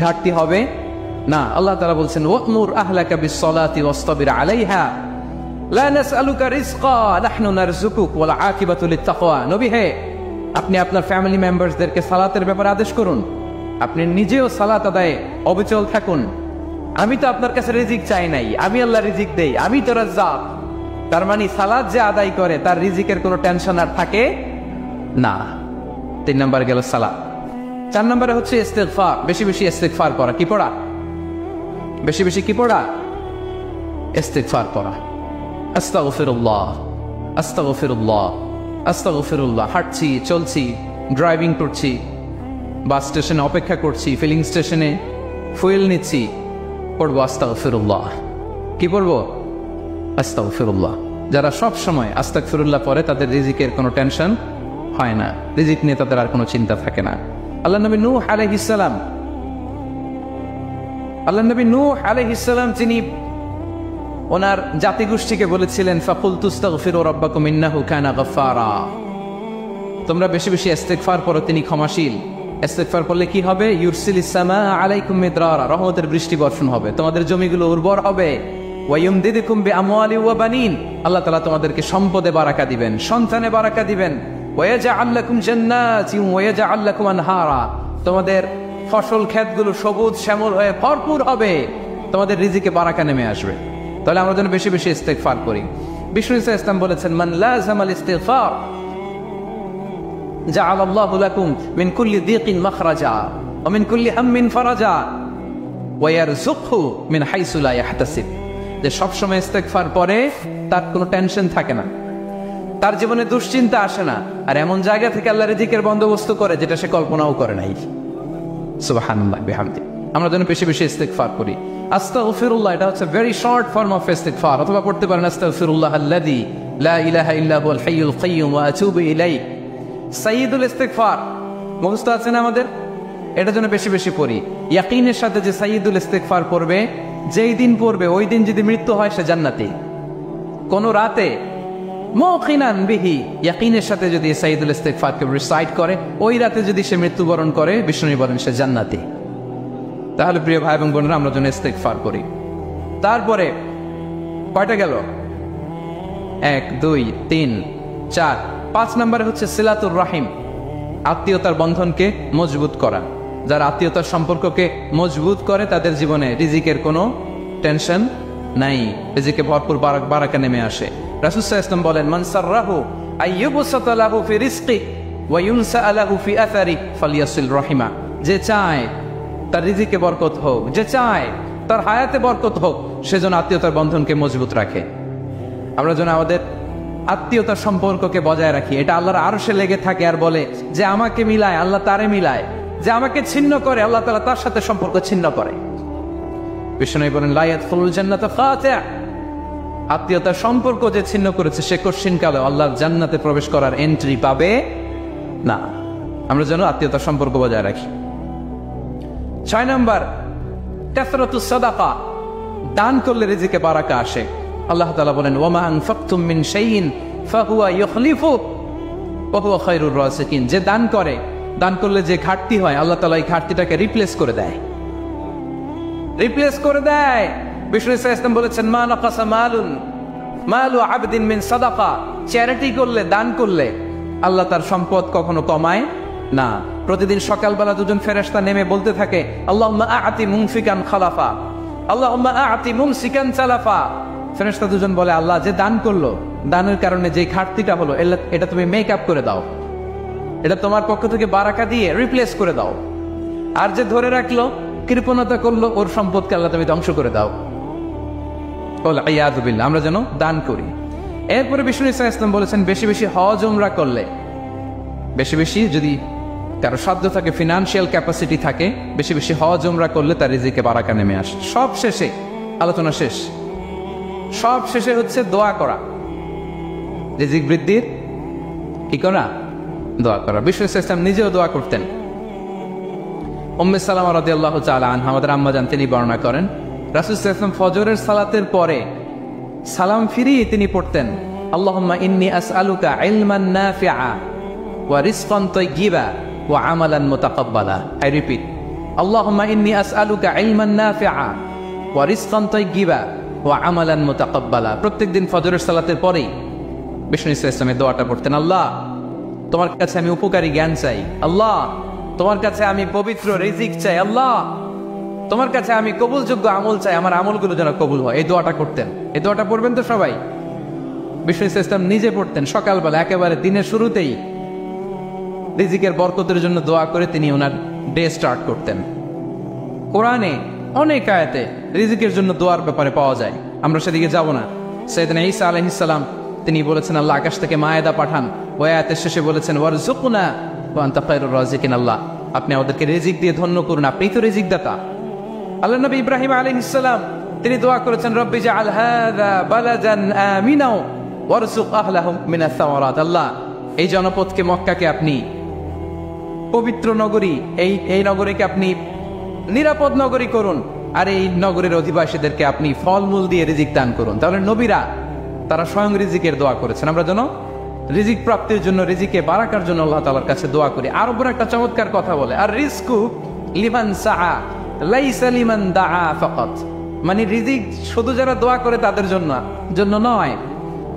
ঘাটতি হবে না। আল্লাহ তাআলা বলছেন, ওয়া'মুর আহলাকা বিস-সালাতি ওয়াসতাবির আলাইহা লা নাসআলুকা রিজকা নাহনু নারযুকুক ওয়াল আকিবাতু লিত-তাকওয়া। নবী হে, আপনি আপনার ফ্যামিলি মেম্বারসদেরকে সালাতের ব্যাপারে আদেশ করুন, আপনি নিজেও সালাত আদায়ে অবিচল থাকুন। আমি তো আপনার কাছে রিজিক চাই নাই, আমি আল্লাহ রিজিক দেই, আমি তো রাজ্জাক। তার মানে সালাত যে আদায় করে তার রিজিকের কোনো টেনশন আর থাকে না। 3 নাম্বার গেল সালাত। 4 নম্বরে হচ্ছে ইস্তিগফার, বেশি বেশি ইস্তিগফার করা। কি পড়া? বেশি বেশি কি পড়া? ইস্তিগফার পড়া। আস্তাগফিরুল্লাহ, আস্তাগফিরুল্লাহ, আস্তাগফিরুল্লাহ। হাঁটছি, চলছি, ড্রাইভিং করছি, বাস স্টেশনে অপেক্ষা করছি, ফিলিং স্টেশনে ফুয়েল নিচ্ছি, পড়বো আস্তাগফিরুল্লাহ। কি পড়বো? আস্তাগফিরুল্লাহ। যারা সব সময় আস্তাগফিরুল্লাহ পড়ে তাদের রিজিকের কোনো টেনশন হয় না, রিজিক নিয়ে তাদের আর কোনো চিন্তা থাকে না। আল্লাহ নবী নূহ আলাইহিস সালাম, আল্লাহ নবী নূহ আলাইহিস সালাম তিনি ওনার জাতিগোষ্ঠীকে বলেছিলেন, ফাকুলতু আস্তাগফিরু রাব্বাকুম ইন্নাহু কানা গাফফারা। তোমরা বেশি বেশি ইস্তিগফার পড়ো, তিনি ক্ষমাশীল। ইস্তিগফার পড়লে কি হবে? ইউরসিলিস সামাআ আলাইকুম মিদরারা, রহমতের বৃষ্টি বর্ষণ হবে, তোমাদের জমিগুলো উর্বর হবে। ওয়া ইউমদিদুকুম বিআমওয়ালি ওয়া বানিন, আল্লাহ তাআলা তোমাদেরকে সম্পদে বারাকা দিবেন, সন্তানে বারাকা দিবেন। ওয়া ইয়াজআল লাকুম জান্নাতিন ওয়া ইয়াজআল লাকুম আনহারা, তোমাদের ফসল ক্ষেতগুলো সবুজ শ্যামল হয়ে ভরপুর হবে, তোমাদের রিজিকে বারাকা নেমে আসবে। তাহলে আমরা যেন বেশি বেশি ইস্তিগফার করি। বিষ্ণু ইসলাম বলেছেন, মান লাযামাল ইস্তিগফার জাআলাল্লাহু লাকুম মিন কুল্লি দিকিন মাখরাজা ওয়া মিন কুল্লি হাম্মিন ফারাজা ওয়া ইয়ারযুকহু মিন হাইসু লা ইয়াহতাসিব। যে সবসময় ইস্তিগফার পড়ে তার কোনো টেনশন থাকে না, তার জীবনে দুশ্চিন্তা আসে না, আর এমন জায়গা থেকে আল্লাহ রিজিকের বন্দোবস্ত করে যেটা সে কল্পনাও করে নাই। সুবহানাল্লাহ বিহামদিহি। আমরা যেন বেশি বেশি ইস্তিগফার করি। আস্তাগফিরুল্লাহ, এটা হচ্ছে ভেরি শর্ট ফর্ম অফ ইস্তিগফার। অথবা পড়তে পারেন আস্তাগফিরুল্লাহ আল্লাযী লা ইলাহা ইল্লা হুয়াল হাইয়ুল কাইয়্যুম ওয়া আতুবু ইলাইহি। সাইয়্যিদুল ইস্তিগফার মুখস্থ আছে না আমাদের? এটা যেন বেশি বেশি পড়ি। ইয়াকিনের সাথে যে সাইয়্যিদুল ইস্তিগফার পড়বে, যেই দিন পড়বে ওই দিন যদি মৃত্যু হয় সে জান্নাতি। কোন রাতে মুকিনান বিহি, ইয়াকিনের সাথে যদি সাইয়্যিদুল ইস্তিগফারকে রিসাইট করে, ওই রাতে যদি সে মৃত্যুবরণ করে, বিষ্ণু বলেন সে জান্নাতি। তাহলে প্রিয় ভাই এবং বোনেরা, আমরা যেন ইস্তিগফার করি। তারপরে কয়টা গেল? 1 2 3 4 5 নম্বরে হচ্ছে সিলাতুর রাহিম, আত্মীয়তার বন্ধনকে মজবুত করা। যারা আত্মীয়তার সম্পর্ককে মজবুত করে তাদের জীবনে রিজিকের কোনো টেনশন নাই, রিজিকে ভরপুর বারাকা নেমে আসে। রাসূল সাল্লাল্লাহু আলাইহি ওয়াসাল্লাম বলেন, মান সাররাহু আইয়ুবসাতা লাহু ফি রিজকি ওয়া ইউনসা লাহু ফি আথারি ফালিয়াসিল রাহিমা। যে চায় তার রিজিকে বরকত হোক, যে চায় তার হায়াতে বরকত হোক, সে যেন আত্মীয়তার বন্ধনকে মজবুত রাখে। আমরা যেন আমাদের আত্মীয়তার সম্পর্ককে বজায় রাখি। এটা আল্লাহর আরশে লেগে থাকে আর বলে যে আমাকে মিলায়, আল্লাহ তারে মিলায়। যে আমাকে ছিন্ন করে, আল্লাহ তাআলা তার সাথে সম্পর্ক ছিন্ন করে। বিষ্ণু বলেন লা ইয়াদখুলুল জান্নাতা কাতিআ, আত্মীয়তার সম্পর্ক যে ছিন্ন করেছে সে কশিনকালে আল্লাহর জান্নাতে প্রবেশ করার এন্ট্রি পাবে না। আমরা যেন আত্মীয়তার সম্পর্ক বজায় রাখি। 6 নম্বর, কাসরাতুস সাদাকা, দান করলে রিজিকে বারাকা আসে। আল্লাহ তাআলা বলেন ওয়া মা আনফাকতুম মিন শাইইন ফাহুয়া ইউখলিফু ওয়া হুয়া খায়রুর রাযিকিন, যে দান করে, দান করলে যে ঘাটতি হয় আল্লাহ তাআলা এই ঘাটতিটাকে রিপ্লেস করে দেয়, রিপ্লেস করে দেয়। বিষ্ণু ইসলাম বলেছেন মা নাকাসা মালু আবদিন মিন সাদাকা, চ্যারিটি করলে, দান করলে আল্লাহ তার সম্পদ কখনো কমায় না। প্রতিদিন সকালবেলা দুজন ফেরেশতা নেমে বলতে থাকে আল্লাহুম্মা আ'তি মুনফিকান খালাফা, আল্লাহুম্মা আ'তি মুমসিকান সালাফা। ফেরেশতা দুজন বলে আল্লাহ, যে দান করলো, দানের কারণে যে ঘাটতিটা হলো এটা তুমি মেক আপ করে দাও, এটা তোমার পক্ষ থেকে বারাকা দিয়ে রিপ্লেস করে দাও। আর যে ধরে রাখলো, কৃপণতা করলো, ওর সম্পদকে আল্লাহ তুমি ধ্বংস করে দাও। আমরা যেন দান করি। এরপরে বিষ্ণু ইসলাম বলেছেন বেশি বেশি হজ উমরা করলে, বেশি বেশি যদি কারো সাধ্য থাকে, ফিনান্সিয়াল ক্যাপাসিটি থাকে, বেশি বেশি হজ উমরা করলে তার রিজিকে বারাকা নেমে আসে। সব শেষে, আলোচনা শেষ, সব শেষে হচ্ছে দোয়া করা, রিজিক বৃদ্ধির কি করা? দোয়া করা। বিষ্ণু ইসলাম নিজেও দোয়া করতেন। উম্মে সালামা রাদিয়াল্লাহু তাআলা আনহা, আমাদের আম্মা জান, তিনি বর্ণনা করেন রাসূল সাল্লাল্লাহু আলাইহি ওয়াসাল্লাম ফজরের সালাতের পরে সালাম ফিরিয়ে তিনি পড়তেন আল্লাহুম্মা ইন্নী আসআলুকা ইলমান নাফিআ ওয়া রিজকান তাইয়্যিবা ওয়া আমালান মুতাকাব্বালা। আই রিপিট, আল্লাহুম্মা ইন্নী আসআলুকা ইলমান নাফিআ ওয়া রিজকান তাইয়্যিবা ওয়া আমালান মুতাকাব্বালা। প্রত্যেকদিন ফজরের সালাতের পরেই বিষ্ণু ইসলামের দোয়াটা পড়তেন, আল্লাহ তোমার কাছে আমি উপকারী জ্ঞান চাই, আল্লাহ তোমার কাছে আমি পবিত্র রিজিক চাই, আল্লাহ তোমার কাছে আমি কবুলযোগ্য আমল চাই, আমার আমলগুলো যেন কবুল হয়। এই দোয়াটা করতেন। এই দোয়াটা পড়বেন তো সবাই। বিষ্ণু ইসলাম নিজে পড়তেন সকালবেলা, একেবারে দিনের শুরুতেই রিজিকের বরকতের জন্য দোয়া করে তিনি ওনার ডে স্টার্ট করতেন। কোরআনে অনেক আয়াতে রিজিকের জন্য দোয়ার ব্যাপারে পাওয়া যায়, আমরা সেদিকে যাব না। সাইয়েদনা ঈসা আলাইহিস সালাম তিনি বলেছেন আল্লাহ আকাশ থেকে মায়েদা পাঠান, ওই আয়াতের শেষে বলেছেন ওয়ারযুকনা ওয়া আনতা খায়রুর রাযিকিন, আল্লাহ আপনি আমাদেরকে রিজিক দিয়ে ধন্য করুন, আপনিই তো রিজিক দাতা। আল্লাহ নবী ইব্রাহিম আলাইহিস সালাম তিনি দোয়া করেছেন রব্বি জাআল হাযা বালাদান আমিনা ওয়ারযুক আহলাহু মিনাস সামারাত, আল্লাহ এই জনপদকে, মক্কাকে আপনি পবিত্র নগরী, এই নগরীকে আপনি নিরাপদ নগরী করুন, আর এই নগরের অধিবাসীদেরকে আপনি ফলমূল দিয়ে রিজিক দান করুন। তাহলে নবীরা তারা স্বয়ং রিজিকের দোয়া করেছেন। আমরা যেন রিজিক প্রাপ্তির জন্য, রিজিকে বারাকার জন্য আল্লাহ তাআলার কাছে দোয়া করি। আর উপর একটা চমৎকার কথা বলে, আর রিজকু লিমান সাআ লাইসা লিমান দাআ ফাকাত, মানে রিজিক শুধু যারা দোয়া করে তাদের জন্য নয়,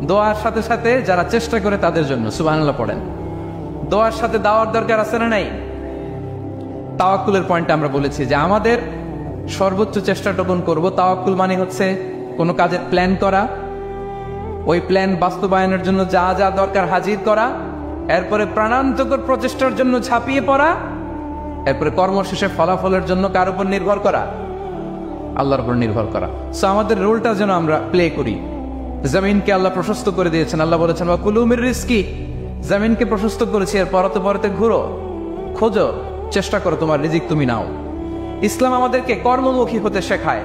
দোয়ার সাথে সাথে যারা চেষ্টা করে তাদের জন্য। সুবহানাল্লাহ পড়েন। দোয়ার সাথে দাওয়ার দরকার আছে না নাই? তাওয়াক্কুলের পয়েন্টে আমরা বলেছি যে আমাদের সর্বোচ্চ চেষ্টাটুকু করব। তাওয়াক্কুল মানে হচ্ছে কোনো কাজের প্ল্যান করা, ওই প্ল্যান বাস্তবায়নের জন্য যা যা দরকার হাজির করা, এরপরে প্রাণান্তকর প্রচেষ্টার জন্য ঝাঁপিয়ে পড়া, এরপরে কর্মশেষে ফলাফলের জন্য কার উপর নির্ভর করা? আল্লাহর উপর নির্ভর করা। সো আমাদের রোলটা যেন আমরা প্লে করি। জমিনকে আল্লাহ প্রশস্ত করে দিয়েছেন, আল্লাহ বলেছেন ওয়া কুলু মির রিজকি, জমিনকে প্রশস্ত করেছি, এর পরতে পরতে ঘুরো, খোঁজো, চেষ্টা করো তোমার রিজিক তুমি নাও। ইসলাম আমাদেরকে কর্মমুখী হতে শেখায়।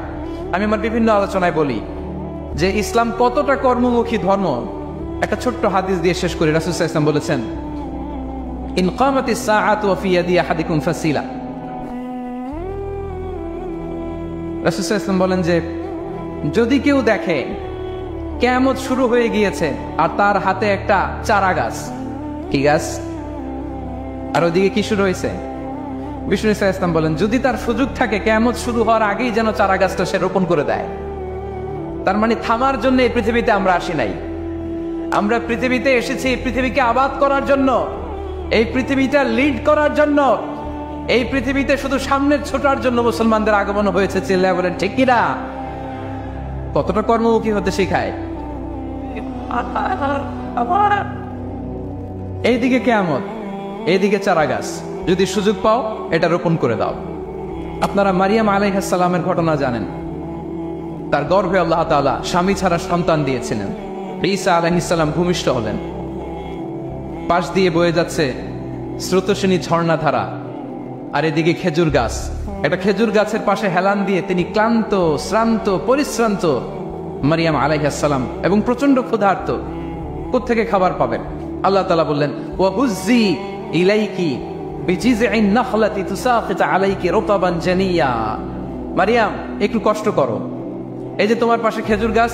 আমি আমার বিভিন্ন আলোচনায় বলি যে ইসলাম কতটা কর্মমুখী ধর্ম। একটা ছোট্ট হাদিস দিয়ে শেষ করি। রাসূল সাল্লাল্লাহু আলাইহি ওয়াসাল্লাম বলেছেন ইন কামাতিস সাআতু ওয়া ফি ইয়াদি আহাদিকুম ফাসিলা। রাসূল সাল্লাল্লাহু আলাইহি ওয়াসাল্লাম বলেন যে যদি কেউ দেখে কিয়ামত শুরু হয়ে গিয়েছে আর তার হাতে একটা চারা গাছ, কি গাছ? আর ওদিকে কি শুরু হয়েছে? বিষ্ণু ইসলাম বলেন যদি তার সুযোগ থাকে কিয়ামত শুরু হওয়ার আগেই যেন চারা গাছটা সে রোপণ করে দেয়। তার মানে থামার জন্য এই পৃথিবীতে আমরা আসি নাই। আমরা পৃথিবীতে এসেছি পৃথিবীকে আবাদ করার জন্য, এই পৃথিবীটা লিড করার জন্য, এই পৃথিবীতে শুধু সামনের ছোটার জন্য মুসলমানদের আগমন হয়েছে। চিল্লায়া বলেন ঠিক কিনা? কতটা কর্মমুখী হতে শেখায়। এইদিকে কিয়ামত, এইদিকে চারা গাছ, যদি সুযোগ পাও এটা রোপণ করে দাও। আপনারা মারিয়াম আলাইহিস সালামের ঘটনা জানেন। তার গর্ভে আল্লাহ তাআলা স্বামী ছাড়া সন্তান দিয়েছিলেন। ঈসা আলাইহিস সালাম ভূমিষ্ঠ হলেন। পাশ দিয়ে বয়ে যাচ্ছে স্রোতস্বিনী ঝর্ণাধারা, আর এদিকে খেজুর গাছ। একটা খেজুর গাছের পাশে হেলান দিয়ে তিনি ক্লান্ত, শ্রান্ত, পরিশ্রান্ত মারিয়াম আলাইহিস সালাম এবং প্রচন্ড ক্ষুধার্ত। কোত্থেকে খাবার পাবেন? আল্লাহ তাআলা বললেন, ওয়াহুজ্জি ইলাইকি বিজিযইন নাখলাতি তুসাকিত আলাইকি রুতাবান জানিয়া। মারিয়াম, একটু কষ্ট করো, এই যে তোমার পাশে খেজুর গাছ,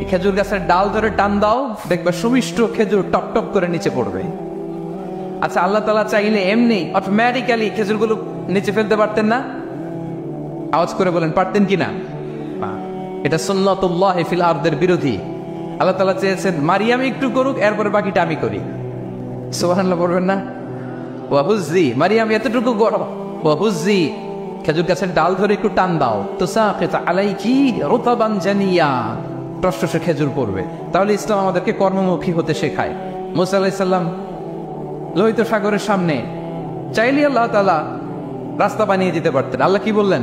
এই খেজুর গাছের ডাল ধরে টান দাও, দেখবে সুমিষ্ট খেজুর টপ টপ করে নিচে পড়বে। আচ্ছা, আল্লাহ তাআলা চাইলে এমনি অটোমেটিক্যালি খেজুরগুলো নিচে ফেলতে পারতেন না? আওয়াজ করে বলেন, পারতেন কিনা? এটা সুন্নাতুল্লাহ ফিল আরদের বিরোধী। আল্লাহ তাআলা চেয়েছেন মারিয়াম একটু করুক, এরপরে বাকিটা আমি করি। সুবহানাল্লাহ বলবেন না? ওয়াহুজ্জি, মারিয়াম এতটুকু করো, ওয়াহুজ্জি খেজুর গাছের ডাল ধরে একটু টান দাও, তুসাকিত আলাইকি রুতাবান জানিয়া, টসটসে খেজুর পড়বে। তাহলে ইসলাম আমাদেরকে কর্মমুখী হতে শেখায়। মুসা আলাইহিস সালাম লোহিত সাগরের সামনে চাইলে আল্লাহ তাআলা রাস্তা বানিয়ে দিতে পারতেন। আল্লাহ কি বললেন?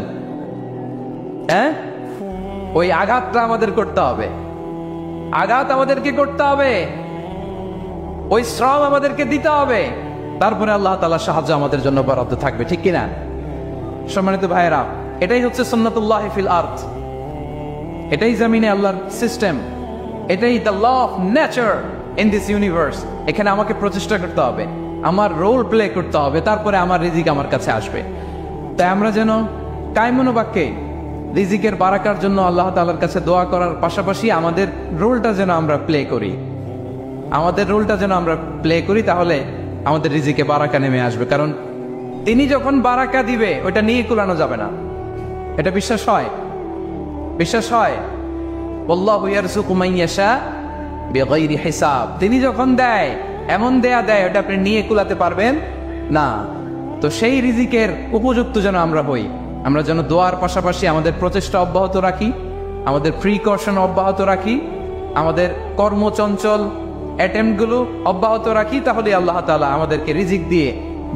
ওই আঘাতটা আমাদের করতে হবে, আঘাত আমাদেরকে করতে হবে, ওই শ্রম আমাদেরকে দিতে হবে, তারপরে আল্লাহ তাআলার সাহায্য আমাদের জন্য বরাদ্দ থাকবে, ঠিক কিনা? সম্মানিত ভাইয়েরা, এটাই হচ্ছে সুন্নাতুল্লাহ ফিল আরদ, এটাই জমিনে আল্লাহর সিস্টেম, এটাই the law of nature in this universe. এখানে আমাকে প্রচেষ্টা করতে হবে, আমার রোল প্লে করতে হবে, তারপরে আমার রিজিক আমার কাছে আসবে। তাই আমরা যেন কায়মনোবাক্যে রিজিকের বারাকার জন্য আল্লাহ তাআলার কাছে দোয়া করার পাশাপাশি আমাদের রোলটা যেন আমরা প্লে করি, আমাদের রোলটা যেন আমরা প্লে করি, তাহলে আমাদের রিজিকে বারাকা নেমে আসবে। কারণ তিনি যখন বারাকা দিবে ওইটা নিয়ে কুলানো যাবে না। এটা বিশ্বাস হয়? বিশ্বাস হয়? আল্লাহু ইয়ারযুকু মান ইয়াশা বিগাইরি হিসাব। তিনি যখন দেয় এমন দেয়া দেয় ওটা আপনি নিয়ে কুলাতে পারবেন না। তো সেই রিজিকের উপযুক্ত যেন আমরা হই, আমরা যেন দোয়ার পাশাপাশি আমাদের প্রচেষ্টা অব্যাহত রাখি, আমাদের প্রিকশন অব্যাহত রাখি, আমাদের কর্মচঞ্চল অ্যাটেম্পটগুলো অব্যাহত রাখি, তাহলে আল্লাহ তাআলা আমাদেরকে রিজিক দিয়ে,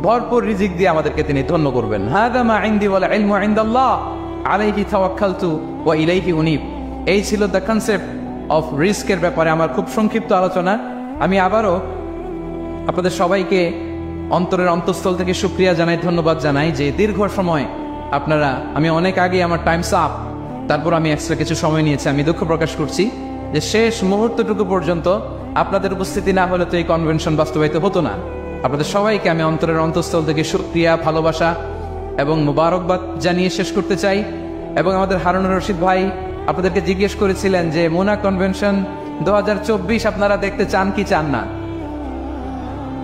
ভরপুর রিজিক দিয়ে আমাদেরকে তিনি ধন্য করবেন। হাদা মা ইনদি ওয়াল ইলমু ইনদাল্লাহ আলাইহি তাওয়াক্কালতু ওয়া ইলাইহি উনীব। এই ছিল দ্য কনসেপ্ট অফ রিস্কের ব্যাপারে আমার খুব সংক্ষিপ্ত আলোচনা। আমি আবারও আপনাদের সবাইকে অন্তরের অন্তঃস্থল থেকে শুকরিয়া জানাই, ধন্যবাদ জানাই যে দীর্ঘ সময় আপনারা, আমি অনেক আগে আমার টাইমস আপ, তারপর আমি এক্সট্রা কিছু সময় নিয়েছি। আমি দুঃখ প্রকাশ করছি যে শেষ মুহূর্তটুকু পর্যন্ত আপনাদের উপস্থিতি না হলে তো এই কনভেনশন বাস্তবায়িত হতো না। আপনাদের সবাইকে আমি অন্তরের অন্তঃস্থল থেকে শুকরিয়া, ভালোবাসা এবং মুবারকবাদ জানিয়ে শেষ করতে চাই। এবং আমাদের হারুনুর রশিদ ভাই আপনাদেরকে জিজ্ঞেস করেছিলেন যে মোনা কনভেনশন 2024 আপনারা দেখতে চান কি চান না?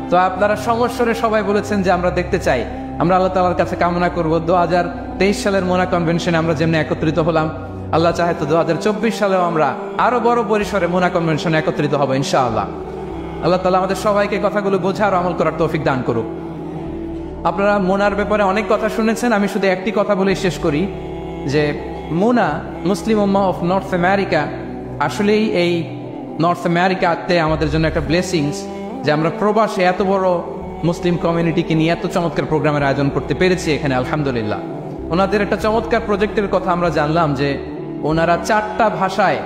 তো আপনারা সমস্বরে সবাই বলেছেন যে আমরা দেখতে চাই। আমরা আল্লাহ তাআলার কাছে কামনা করব 2023 সালের মোনা কনভেনশনে আমরা যেমনি একত্রিত হলাম, আল্লাহ চাহে তো 2024 সালেও আমরা আরো বড় পরিসরে মোনা কনভেনশনে একত্রিত হব ইনশাআল্লাহ। আল্লাহ তাআলা আমাদের সবাইকে কথাগুলো বোঝার, আমল করার তৌফিক দান করুক। আপনারা মোনার ব্যাপারে অনেক কথা শুনেছেন, আমি শুধু একটি কথা বলে শেষ করি যে মোনা, মুসলিম উম্মাহ অফ নর্থ আমেরিকা, আসলেই এই নর্থ আমেরিকাতে আমাদের জন্য একটা ব্লেসিংস যে আমরা প্রবাসে এত বড় মুসলিম কমিউনিটিকে নিয়ে এত চমৎকার প্রোগ্রামের আয়োজন করতে পেরেছি এখানে, আলহামদুলিল্লাহ। ওনাদের একটা চমৎকার প্রজেক্টের কথা আমরা জানলাম যে ওনারা 4টা ভাষায়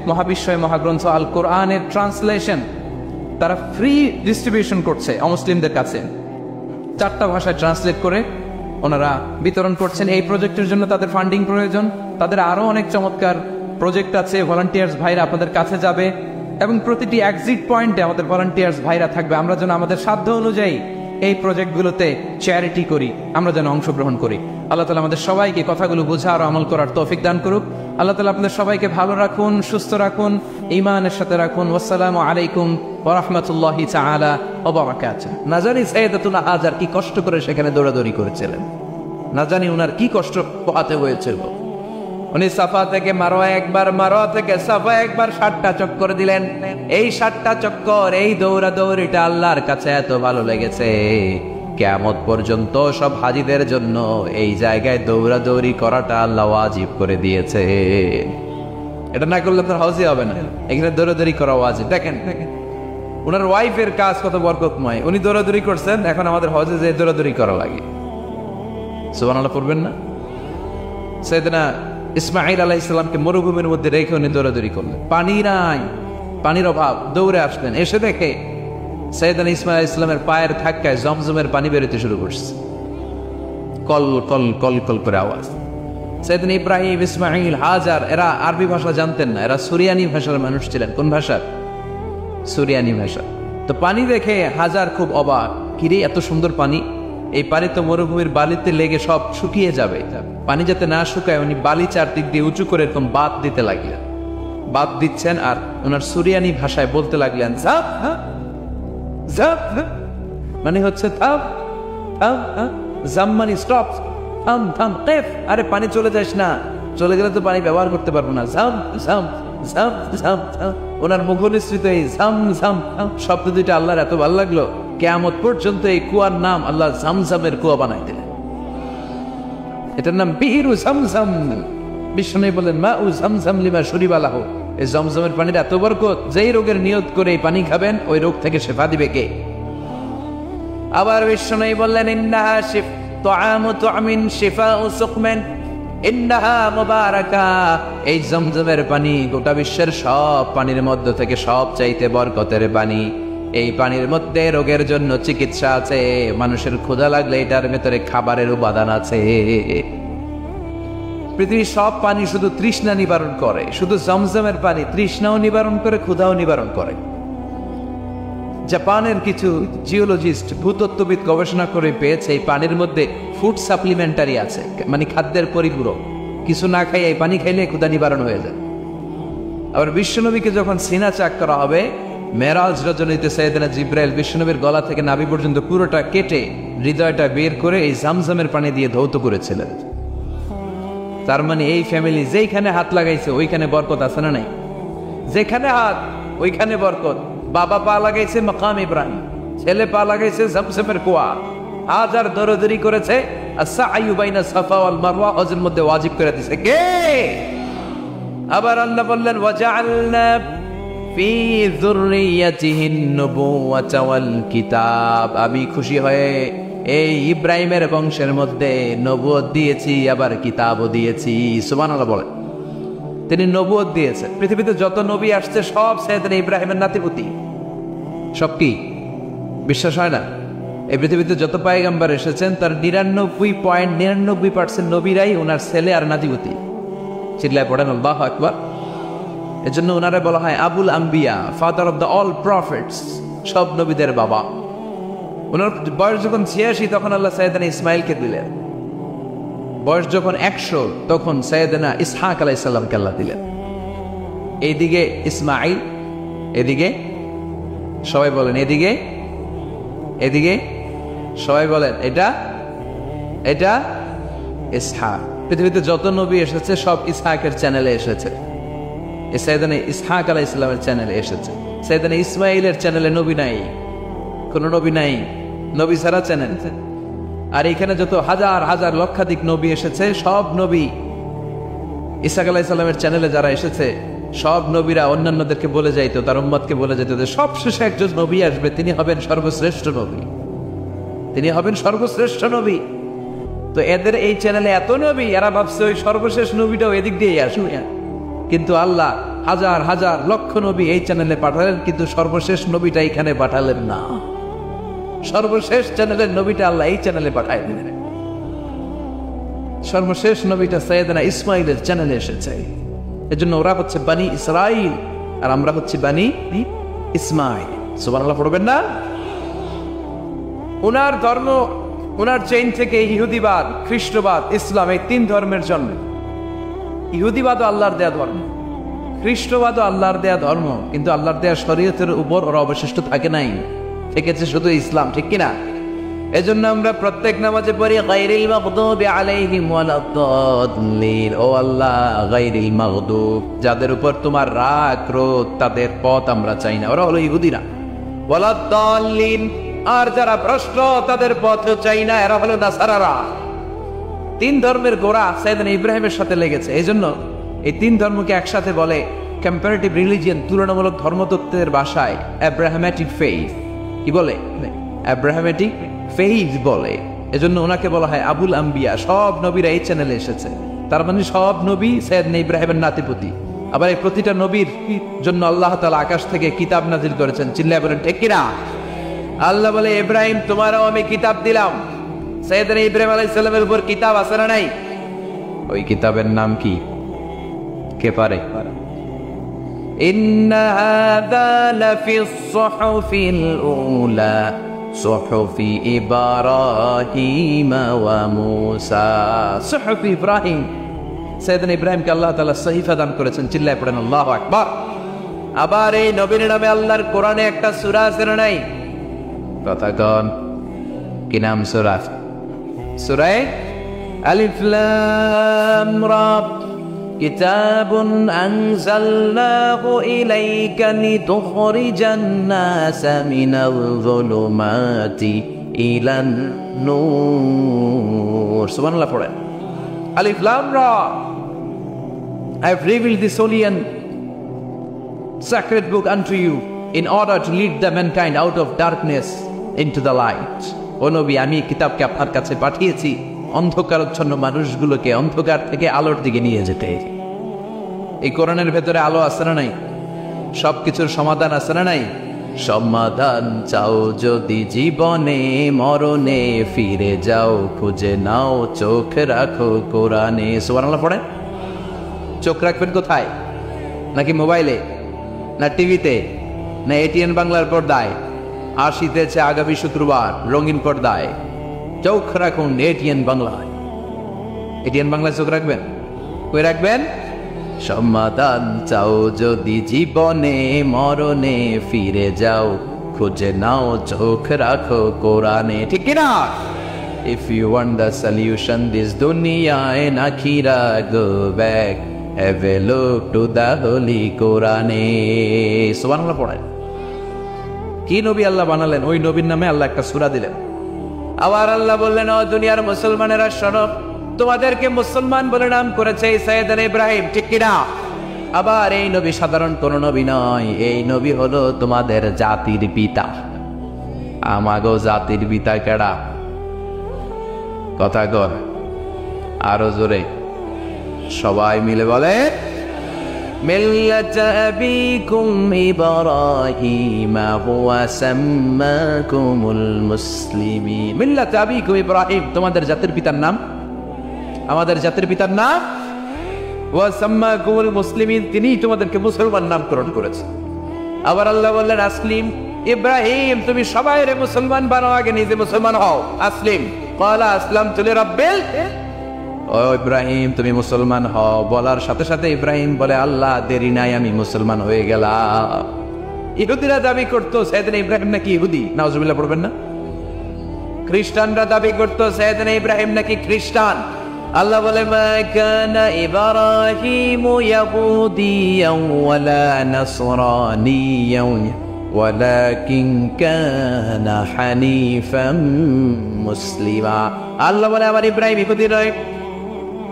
মহাবিশ্বয় মহাগ্রন্থ আল কোরআনের ট্রান্সলেশন তারা ফ্রি ডিস্ট্রিবিউশন করছে অমুসলিমদের কাছে। 4টা ভাষায় ট্রান্সলেট করে ওনারা বিতরণ করছেন। এই প্রজেক্টের জন্য তাদের ফান্ডিং প্রয়োজন, তাদের আরো অনেক চমৎকার প্রজেক্ট আছে। ভলান্টিয়ার্স ভাইরা আপনাদের কাছে যাবে এবং প্রতিটি এক্সিট পয়েন্টে আমাদের ভলান্টিয়ার্স ভাইরা থাকবে। আমরা যেন আমাদের সাধ্য অনুযায়ী এই প্রজেক্টগুলোতে চ্যারিটি করি, আমরা যেন অংশগ্রহণ করি। আল্লাহ তাআলা আমাদের সবাইকে কথাগুলো বোঝা আর আমল করার তৌফিক দান করুক। আল্লাহ তাআলা আপনাদের সবাইকে ভালো রাখুন, সুস্থ রাখুন, ঈমানের সাথে রাখুন। আসসালামু আলাইকুম ওয়া রাহমাতুল্লাহি তাআলা ওয়া বারাকাতুহু। না জানি সাইয়েদাতুনা হাজার কি কষ্ট করে সেখানে দৌড়াদৌড়ি করেছিলেন, না জানি উনার কি কষ্ট পোহাতে হয়েছিল। উনি সাফা থেকে মারোয়া একবার, মারোয়া থেকে সাফা একবার 7টা চক্কর দিলেন। এই 7টা চক্কর, এই দৌড়াদৌড়িটা আল্লাহর কাছে এত ভালো লেগেছে, কিয়ামত পর্যন্ত সব হাজীদের জন্য এই জায়গায় দৌড়াদৌড়ি করাটা আল্লাহ ওয়াজিব করে দিয়েছে। এটা না করলে আপনার হজই হবে না, এখানে দৌড়াদৌড়ি করা ওয়াজিব। দেখেন ওনার ওয়াইফের কাজ কত বরকতময়, উনি দৌড়াদৌড়ি করছেন, এখন আমাদের হজে যে দৌড়াদৌড়ি করা লাগে। সুবহানাল্লাহ পড়বেন না? সাইয়েদনা ইসমাঈল আলাইহিস সালামকে মরুভূমির মধ্যে রেখে উনি দৌড়াদৌড়ি করলেন, পানি নাই, পানির অভাব, দৌড়ে আসলেন। এসে দেখে সাইয়েদনা ইসমাঈল আলাইহিস সালামের পায়ের ধাক্কায় জমজমের পানি বেরোতে শুরু করছে, কল কল কল কল করে আওয়াজ। সাইয়েদনা ইব্রাহিম, ইসমাঈল, হাজার এরা আরবি ভাষা জানতেন না, এরা সুরিয়ানি ভাষার মানুষ ছিলেন। কোন ভাষার? সুরিয়ানি ভাষা। তো পানি দেখে হাজার খুব অবাক, কিরে এত সুন্দর পানি, এই পানি তো মরুভূমির বালিতে লেগে সব শুকিয়ে যাবে, পানি যাতে না শুকায় উনি বালি চারদিক দিয়ে উঁচু করে এরকম বাঁধ দিতে লাগলেন। বাঁধ দিচ্ছেন আর ওনার সুরিয়ানি ভাষায় বলতে লাগলেন জাপ জাপ, মানে হচ্ছে থাম থাম, জাম মানে স্টপ, থাম থাম, কেফ, আরে পানি চলে যাস না, চলে গেলে তো পানি ব্যবহার করতে পারবো না, জাম জাম জাম জাম। ওনার মুখনিসৃত এই জাম জাম শব্দ দুইটা আল্লাহর এত ভালো লাগলো, কিয়ামত পর্যন্ত এই কুয়ার নাম আল্লাহ জামজামের কুয়া বানাই দিলেন। এটার নাম বিহিরু জামজাম। বিষ্ণু বলেন মা উ জামজাম লিমা শরিবা লাহু, এই জমজমের পানির এত বরকত, যেই রোগের নিয়ত করে এই পানি খাবেন ওই রোগ থেকে শেফা দিবে কে? আবার বিষ্ণু বললেন ইন্নাহা শিফ তুআমু তুআমিন শিফাউ সুকমান ইন্নাহা মুবারাকা, এই জমজমের পানি গোটা বিশ্বের সব পানির মধ্য থেকে সব চাইতে বরকতের পানি। এই পানির মধ্যে রোগের জন্য চিকিৎসা আছে, মানুষের ক্ষুধা লাগলে এটার ভেতরে খাবারের উপাদান আছে। পৃথিবীর সব পানি শুধু তৃষ্ণা নিবারণ করে, শুধু জমজমের পানি তৃষ্ণাও নিবারণ করে, ক্ষুধাও নিবারণ করে। জাপানের কিছু জিওলজিস্ট, ভূতত্ত্ববিদ গবেষণা করে পেয়েছে এই পানির মধ্যে ফুড সাপ্লিমেন্টারি আছে, মানে খাদ্যের পরিপূরক। কিছু না খাই এই পানি খাইলে ক্ষুধা নিবারণ হয়ে যায়। আবার বিশ্বনবীকে যখন সিনা চাক করা হবে, মেরাজ রজনীতে সাইয়েদনা জিব্রাইল বিশ্বনবীর গলা থেকে নাভি পর্যন্ত পুরোটা কেটে হৃদয়টা বের করে এই জামজামের পানি দিয়ে ধৌত করেছিলেন। তার মানে এই ফ্যামিলি যেইখানে হাত লাগাইছে ওইখানে বরকত আছে না নাই? যেখানে হাত ওইখানে বরকত। বাবা পা লাগাইছে মাকাম ইব্রাহিম, ছেলে পা লাগাইছে জামজামের কুয়া, হাজার দৌড়াদৌড়ি করেছে, আস-সা'য়ু বাইনা সাফা ওয়াল মারওয়া হজের মধ্যে ওয়াজিব করে দিয়েছে কে? আবার আল্লাহ বললেন ওয়াজআলনা ফি যুররিয়াতিহিন নুবুওয়াতা ওয়াল কিতাব, আমি খুশি হয়ে এই ইব্রাহিমের বংশের মধ্যে নবুয়ত দিয়েছি, আবার কিতাবও দিয়েছি। সুবহানাল্লাহ বলেন। তিনি নবুয়ত দিয়েছেন। পৃথিবীতে যত নবী আসছে সব সাইয়েদনা ইব্রাহিমের নাতিপুতি। সব কি বিশ্বাস হয় না? এই পৃথিবীতে যত পয়গম্বর এসেছেন তার 99.99% নবীরাই ওনার ছেলে আর নাতিপুতি। চিল্লায় পড়েন আল্লাহু আকবার। এজন্য ওনারে বলা হয় আবুল আম্বিয়া, father of the all prophets, সব নবীদের বাবা। ওনার বয়স যখন 86 তখন আল্লাহ সাইয়েদনা ইসমাইলকে দিলেন। বয়স যখন 100 তখন সাইয়েদনা ইসহাক আলাইহিস সালামকে আল্লাহ দিলেন। এইদিকে ইসমাইল, এদিকে সবাই বলেন এদিকে, এদিকে সবাই বলেন এটা এটা ইসহাক। পৃথিবীতে যত নবী এসেছে সব ইসহাকের চ্যানেলে এসেছে, সাইয়েদনা ইসহাক আলাইহিস সালামের চ্যানেলে এসেছে। সাইয়েদনা ইসমাইলের চ্যানেলে নবী নাই, কোন নবী নাই, নবী ছাড়া চ্যানেল। আর এখানে যত হাজার হাজার লক্ষাধিক নবী এসেছে সব নবী ইসহাক আলাইহিস সালামের চ্যানেলে যারা এসেছে সব নবীরা অন্যান্যদেরকে বলে যাইতো, তার উম্মতকে বলে যেত যে সবশেষে একজন নবী আসবে, তিনি হবেন সর্বশ্রেষ্ঠ নবী, তিনি হবেন সর্বশ্রেষ্ঠ নবী। তো এদের এই চ্যানেলে এত নবী, এরা ভাবছে ওই সর্বশেষ নবীটাও এদিক দিয়ে আসুন, কিন্তু আল্লাহ হাজার হাজার লক্ষ নবী এই চ্যানেলে পাঠালেন, কিন্তু সর্বশেষ নবীটা এখানে পাঠালেন না। সর্বশেষ চ্যানেলের নবীটা আল্লাহ এই চ্যানেলে পাঠায় দিলেন। সর্বশেষ নবীটা সাইয়েদনা ইসমাইলের চ্যানেলে এসেছে। এজন্য ওরা হচ্ছে বানি ইসরাইল আর আমরা হচ্ছে বানি ইসমাইল। সুবহানাল্লাহ পড়বেন না? ওনার ধর্ম, ওনার চেইন থেকে ইহুদিবাদ, খ্রিস্টবাদ, ইসলাম, এই 3 ধর্মের জন্ম। ইহুদিবাদও আল্লাহর দেয়া ধর্ম, খ্রিস্টবাদও আল্লাহর দেয়া ধর্ম, কিন্তু আল্লাহর দেয়া শরীয়তের উপর ওরা অবশিষ্ট থাকে নাই, থেকেছে শুধু ইসলাম, ঠিক কিনা? এজন্য আমরা প্রত্যেক নামাজে পড়ি গায়রিল মাগদুবি আলাইহিম ওয়ালাদ-দাল্লিন, ও আল্লাহ গায়রিল মাগদুব, যাদের উপর তোমার রাগ ক্রোধ তাদের পথ আমরা চাই না, ওরা হলো ইহুদিরা। ওয়ালাদ-দাল্লিন, আর যারা ভ্রষ্ট তাদের পথও চাই না, এরা হলো নাসারারা। 3 ধর্মের গোড়া সাইয়েদনা ইব্রাহিমের সাথে লেগেছে। এই জন্য এই 3 ধর্মকে একসাথে বলে কম্পারেটিভ রিলিজিয়ন, তুলনামূলক ধর্মতত্ত্বের ভাষায় অ্যাব্রাহামেটিক ফেইথ। কি বলে? অ্যাব্রাহামেটিক ফেইথ বলে। এজন্য ওনাকে বলা হয় আবুল আম্বিয়া। সব নবীরা এই চ্যানেলে এসেছে। তার মানে সব নবী সাইয়েদনা ইব্রাহিমের নাতিপুতি। আবার এই প্রতিটা নবীর জন্য আল্লাহ তাআলা আকাশ থেকে কিতাব নাজিল করেছেন। চিল্লায় বলেন ঠিক কিনা? আল্লাহ বলে ইব্রাহিম তোমারও আমি কিতাব দিলাম। সাইয়েদনা ইব্রাহিম আলাইহিস সালামের উপর কিতাব আছে না নাই? ওই কিতাবের নাম কি? কে পারে? ইন্না হাযা লাফিস সুহুফিল উলা সুহুফি ইব্রাহিম ওয়া মূসা। সুহুফি ইব্রাহিম, সাইয়েদনা ইব্রাহিমকে আল্লাহ তাআলা সহিফা দান করেছেন। চিল্লায় পড়েন আল্লাহু আকবার। আবার এই নবীর নামে আল্লাহর কোরআনে একটা সূরা আছে না নাই? কথা কন, কি নাম সূরা? সূরা আলিফ লাম রা। কিতাবুন আনজালনাহু ইলাইকা লিতুখরিজান নাসা মিনাল যুলুমাতি ইলান নূর। সুবহানাল্লাহ পড়েন। Alif Lam Ra. I have revealed this holy and sacred book unto you in order to lead the mankind out of darkness into the light. ও নবী, আমি কিতাবকে আপনার কাছে পাঠিয়েছি অন্ধকারাচ্ছন্ন মানুষগুলোকে অন্ধকার থেকে আলোর দিকে নিয়ে যেতে। এই কোরআনের ভেতরে আলো আছে না নাই? সবকিছুর সমাধান আছে না নাই? সমাধান চাও যদি জীবনে মরণে, ফিরে যাও খুঁজে নাও চোখ রাখো কোরআনে। সুবহানাল্লাহ পড়েন। চোখ রাখবেন কোথায়? নাকি মোবাইলে, না টিভিতে, না এটিএন বাংলার পর্দায়? আসিতেছে আগামী শুক্রবার রঙিন পর্দায়। চোখ রাখুন এটিএন বাংলায়। এটিএন বাংলায় চোখ রাখবেন। কই রাখবেন? সমাধান চাও যদি জীবনে মরণে, ফিরে যাও খুঁজে নাও চোখ রাখো কোরআনে। ঠিক কিনা? If you want the solution this dunya and akhira, go back, have a look to the holy Quran. সুবহানাল্লাহ পড়েন। কি নবী আল্লাহ বানালেন? ওই নবীর নামে আল্লাহ একটা সূরা দিলেন। আবার আল্লাহ বললেন, ও দুনিয়ার মুসলমানেরা শোনো, তোমাদেরকে মুসলমান বলে নাম করেছে সাইয়েদনা ইব্রাহিম। ঠিক কিনা? আবার এই নবী সাধারণ কোন নবী নয়, এই নবী হলো তোমাদের জাতির পিতা। আমাগো জাতির পিতা কেডা? কথা কর আরো জোরে, সবাই মিলে বলে, মিল্লাতা আবিকুম ইব্রাহিম হুয়া সাম্মাকুমুল মুসলিমিন। মিল্লাতা আবিকুম ইব্রাহিম, তোমাদের জাতির পিতার নাম, আমাদের জাতির পিতার নাম ওয়া সাম্মাকুমুল মুসলিমিন, তিনিই তোমাদেরকে মুসলমান নামকরণ করেছেন। আবার আল্লাহ বললেন, আসলিম ইব্রাহিম, তুমি সবাইরে মুসলমান বানাও, আগে নিজে মুসলমান হও। আসলিম ক্বালা আসলামতু লিরাব্বিল। ও ইব্রাহিম তুমি মুসলমান হও বলার সাথে সাথে ইব্রাহিম বলে, আল্লাহ দেরি নাই, আমি মুসলমান হয়ে গেলাম। ইহুদিরা দাবি করতো সাইয়েদনা ইব্রাহিম নাকি ইহুদি। নাউজুবিল্লাহ পড়বেন না? খ্রিস্টানরা দাবি করতো সাইয়েদনা ইব্রাহিম নাকি খ্রিস্টান। আল্লাহ বলে, মা কানা ইব্রাহিমু ইয়াহুদিয়ান ওয়ালা নাসরানিয়ান ওয়ালাকিন কানা হানিফাম মুসলিমা। আল্লাহ বলে, আমার ইব্রাহিম ইহুদি নয়,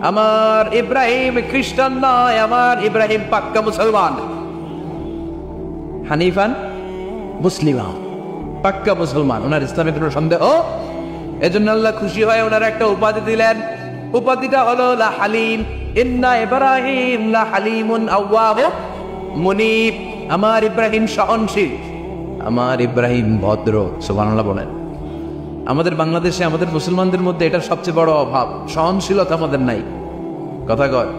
আমার ইব্রাহিম খ্রিস্টান নয়, আমার ইব্রাহিম পাক্কা মুসলমান। হানিফান মুসলিমা, পাক্কা মুসলমান, ওনার ইসলামে কোনো সন্দেহ। এজন্য আল্লাহ খুশি হয়ে ওনার একটা উপাধি দিলেন। উপাধিটা হলো লা হালিম। ইন্না ইব্রাহিম লা হালিমুন আওয়াহ মুনিব। আমার ইব্রাহিম সহনশীল, আমার ইব্রাহিম ভদ্র। সুবহানাল্লাহ বলেন। আমাদের বাংলাদেশে আমাদের মুসলমানদের মধ্যে এটার সবচেয়ে বড় অভাব, সহনশীলতা আমাদের নাই। কথা কয়,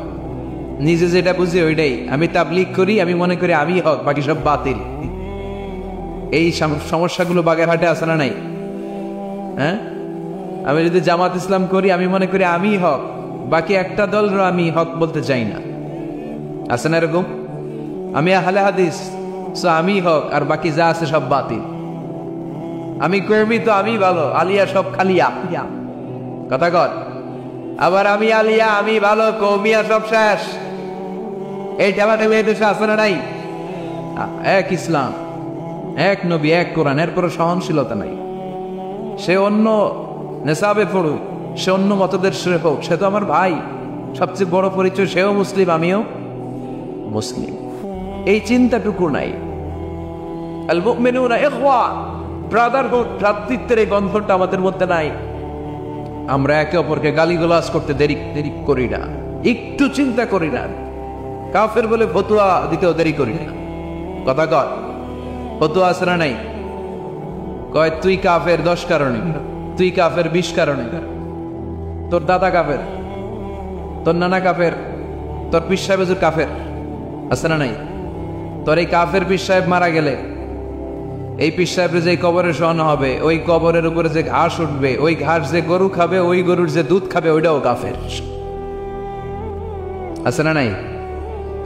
নিজে যেটা বুঝি ওইটাই। আমি তাবলীগ করি, আমি মনে করি আমি হক, বাকি সব বাতিল। এই সমস্যাগুলো বাগেরহাটে আছে না নাই? হ্যাঁ, আমি যদি জামাত ইসলাম করি, আমি মনে করি আমি হক, বাকি একটা দল আমি হক বলতে চাই না। আছে না এরকম? আমি আহলে হাদিস, সো আমি হক, আর বাকি যা আছে সব বাতিল। আমি কর্মী, তো আমি ভালো, আলিয়া সব খালিয়া। কথা কর। আবার আমি আলিয়া, আমি ভালো, কৌমিয়া সব শেষ। এইটা আমাদের দেশে আছে না নাই? এক ইসলাম, এক নবী, এক কোরআন, এর কোনো সহনশীলতা নাই। সে অন্য নেশাবে পড়ুক, সে অন্য মতদর্শের হোক, সে তো আমার ভাই। সবচেয়ে বড় পরিচয়, সেও মুসলিম, আমিও মুসলিম। এই চিন্তাটুকু নাই। আল মুমিনুনা ইখওয়া, ব্রাদারহুড, ভ্রাতৃত্বের এই বন্ধনটা আমাদের মধ্যে নাই। আমরা একে অপরকে গালিগালাজ করতে দেরি করি না, একটু চিন্তা করি না। কাফের বলে ফতুয়া দিতেও দেরি করি না। কথা কয় ফতুয়া আছে না নাই? কয় তুই কাফের 10 কারণে, তুই কাফের 20 কারণে, তোর দাদা কাফের, তোর নানা কাফের, তোর পীর সাহেব হুজুর কাফের, আছে না নাই? তোর এই কাফের পীর সাহেব মারা গেলে এই পীর সাহেবের যে কবরে শোয়ানো হবে, ওই কবরের উপরে যে ঘাস উঠবে, ওই ঘাস যে গরু খাবে, ওই গরুর যে দুধ খাবে, ওইটাও কাফের, আছে না নাই?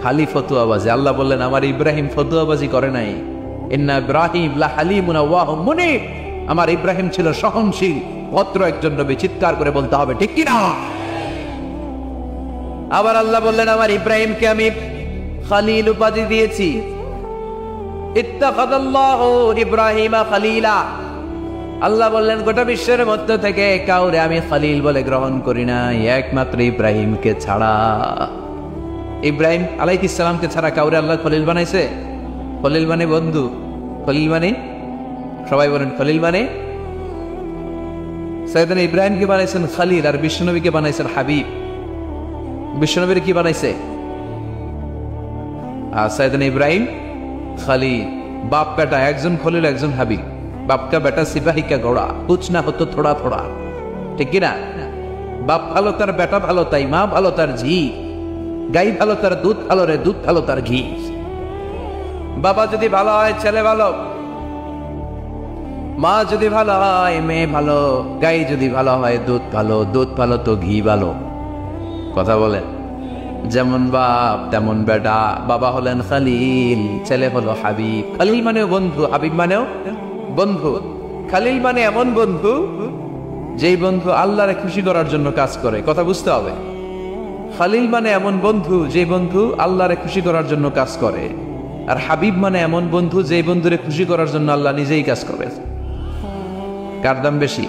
খালি ফতুয়াবাজি। আল্লাহ বললেন আমার ইব্রাহিম ফতুয়াবাজি করে নাই। ইন্না ইব্রাহিম লা হালিমুন আওয়াহুম মুনিব, আমার ইব্রাহিম ছিল সহনশীল ভদ্র একজন নবী। চিৎকার করে বলতে হবে ঠিক কি না? আবার আল্লাহ বললেন আমার ইব্রাহিমকে আমি খলিল উপাধি দিয়েছি। ইত্তাখাযাল্লাহু ইব্রাহিমা খলিলা, আল্লাহ বললেন গোটা বিশ্বের মধ্য থেকে কাউরে আমি খলিল বলে গ্রহণ করি নাই, একমাত্র ইব্রাহিমকে ছাড়া। ইব্রাহিম আলাইহিস সালামকে ছাড়া কাউরে আল্লাহ খলিল বানাইছে? খলিল মানে বন্ধু, খলিল মানে, সবাই বলেন খলিল মানে। সাইয়েদনা ইব্রাহিমকে বানাইছেন খলিল, আর বিশ্বনবীকে বানাইছেন হাবিব। বিশ্বনবীর কি বানাইছে? আর সাইয়েদনা ইব্রাহিম খলিল, বাপ বেটা, একজন খলিল একজন হাবিব। বাপ কা বেটা সিপাহী কা ঘোড়া, কুছ না হতো থোড়া থোড়া, ঠিক কিনা? বাপ ভালো তার বেটা ভালো, তাই মা ভালো তার ঝি, গাই ভালো তার দুধ ভালো রে, দুধ ভালো তার ঘি। বাবা যদি ভালো হয় ছেলে ভালো, মা যদি ভালো হয় মেয়ে ভালো, গাই যদি ভালো হয় দুধ ভালো, দুধ ভালো তো ঘি ভালো। কথা বলেন? যেমন বাপ তেমন বেটা। বাবা হলেন খলিল, ছেলে হলো হাবিব। খলিল মানেও বন্ধু, হাবিব মানেও বন্ধু। খলিল মানে এমন বন্ধু যেই বন্ধু আল্লাহরে খুশি করার জন্য কাজ করে। কথা বুঝতে হবে। খলিল মানে এমন বন্ধু যে বন্ধু আল্লাহরে খুশি করার জন্য কাজ করে, আর হাবিব মানে এমন বন্ধু যে বন্ধুরে খুশি করার জন্য আল্লাহ নিজেই কাজ করে। কার দাম বেশি?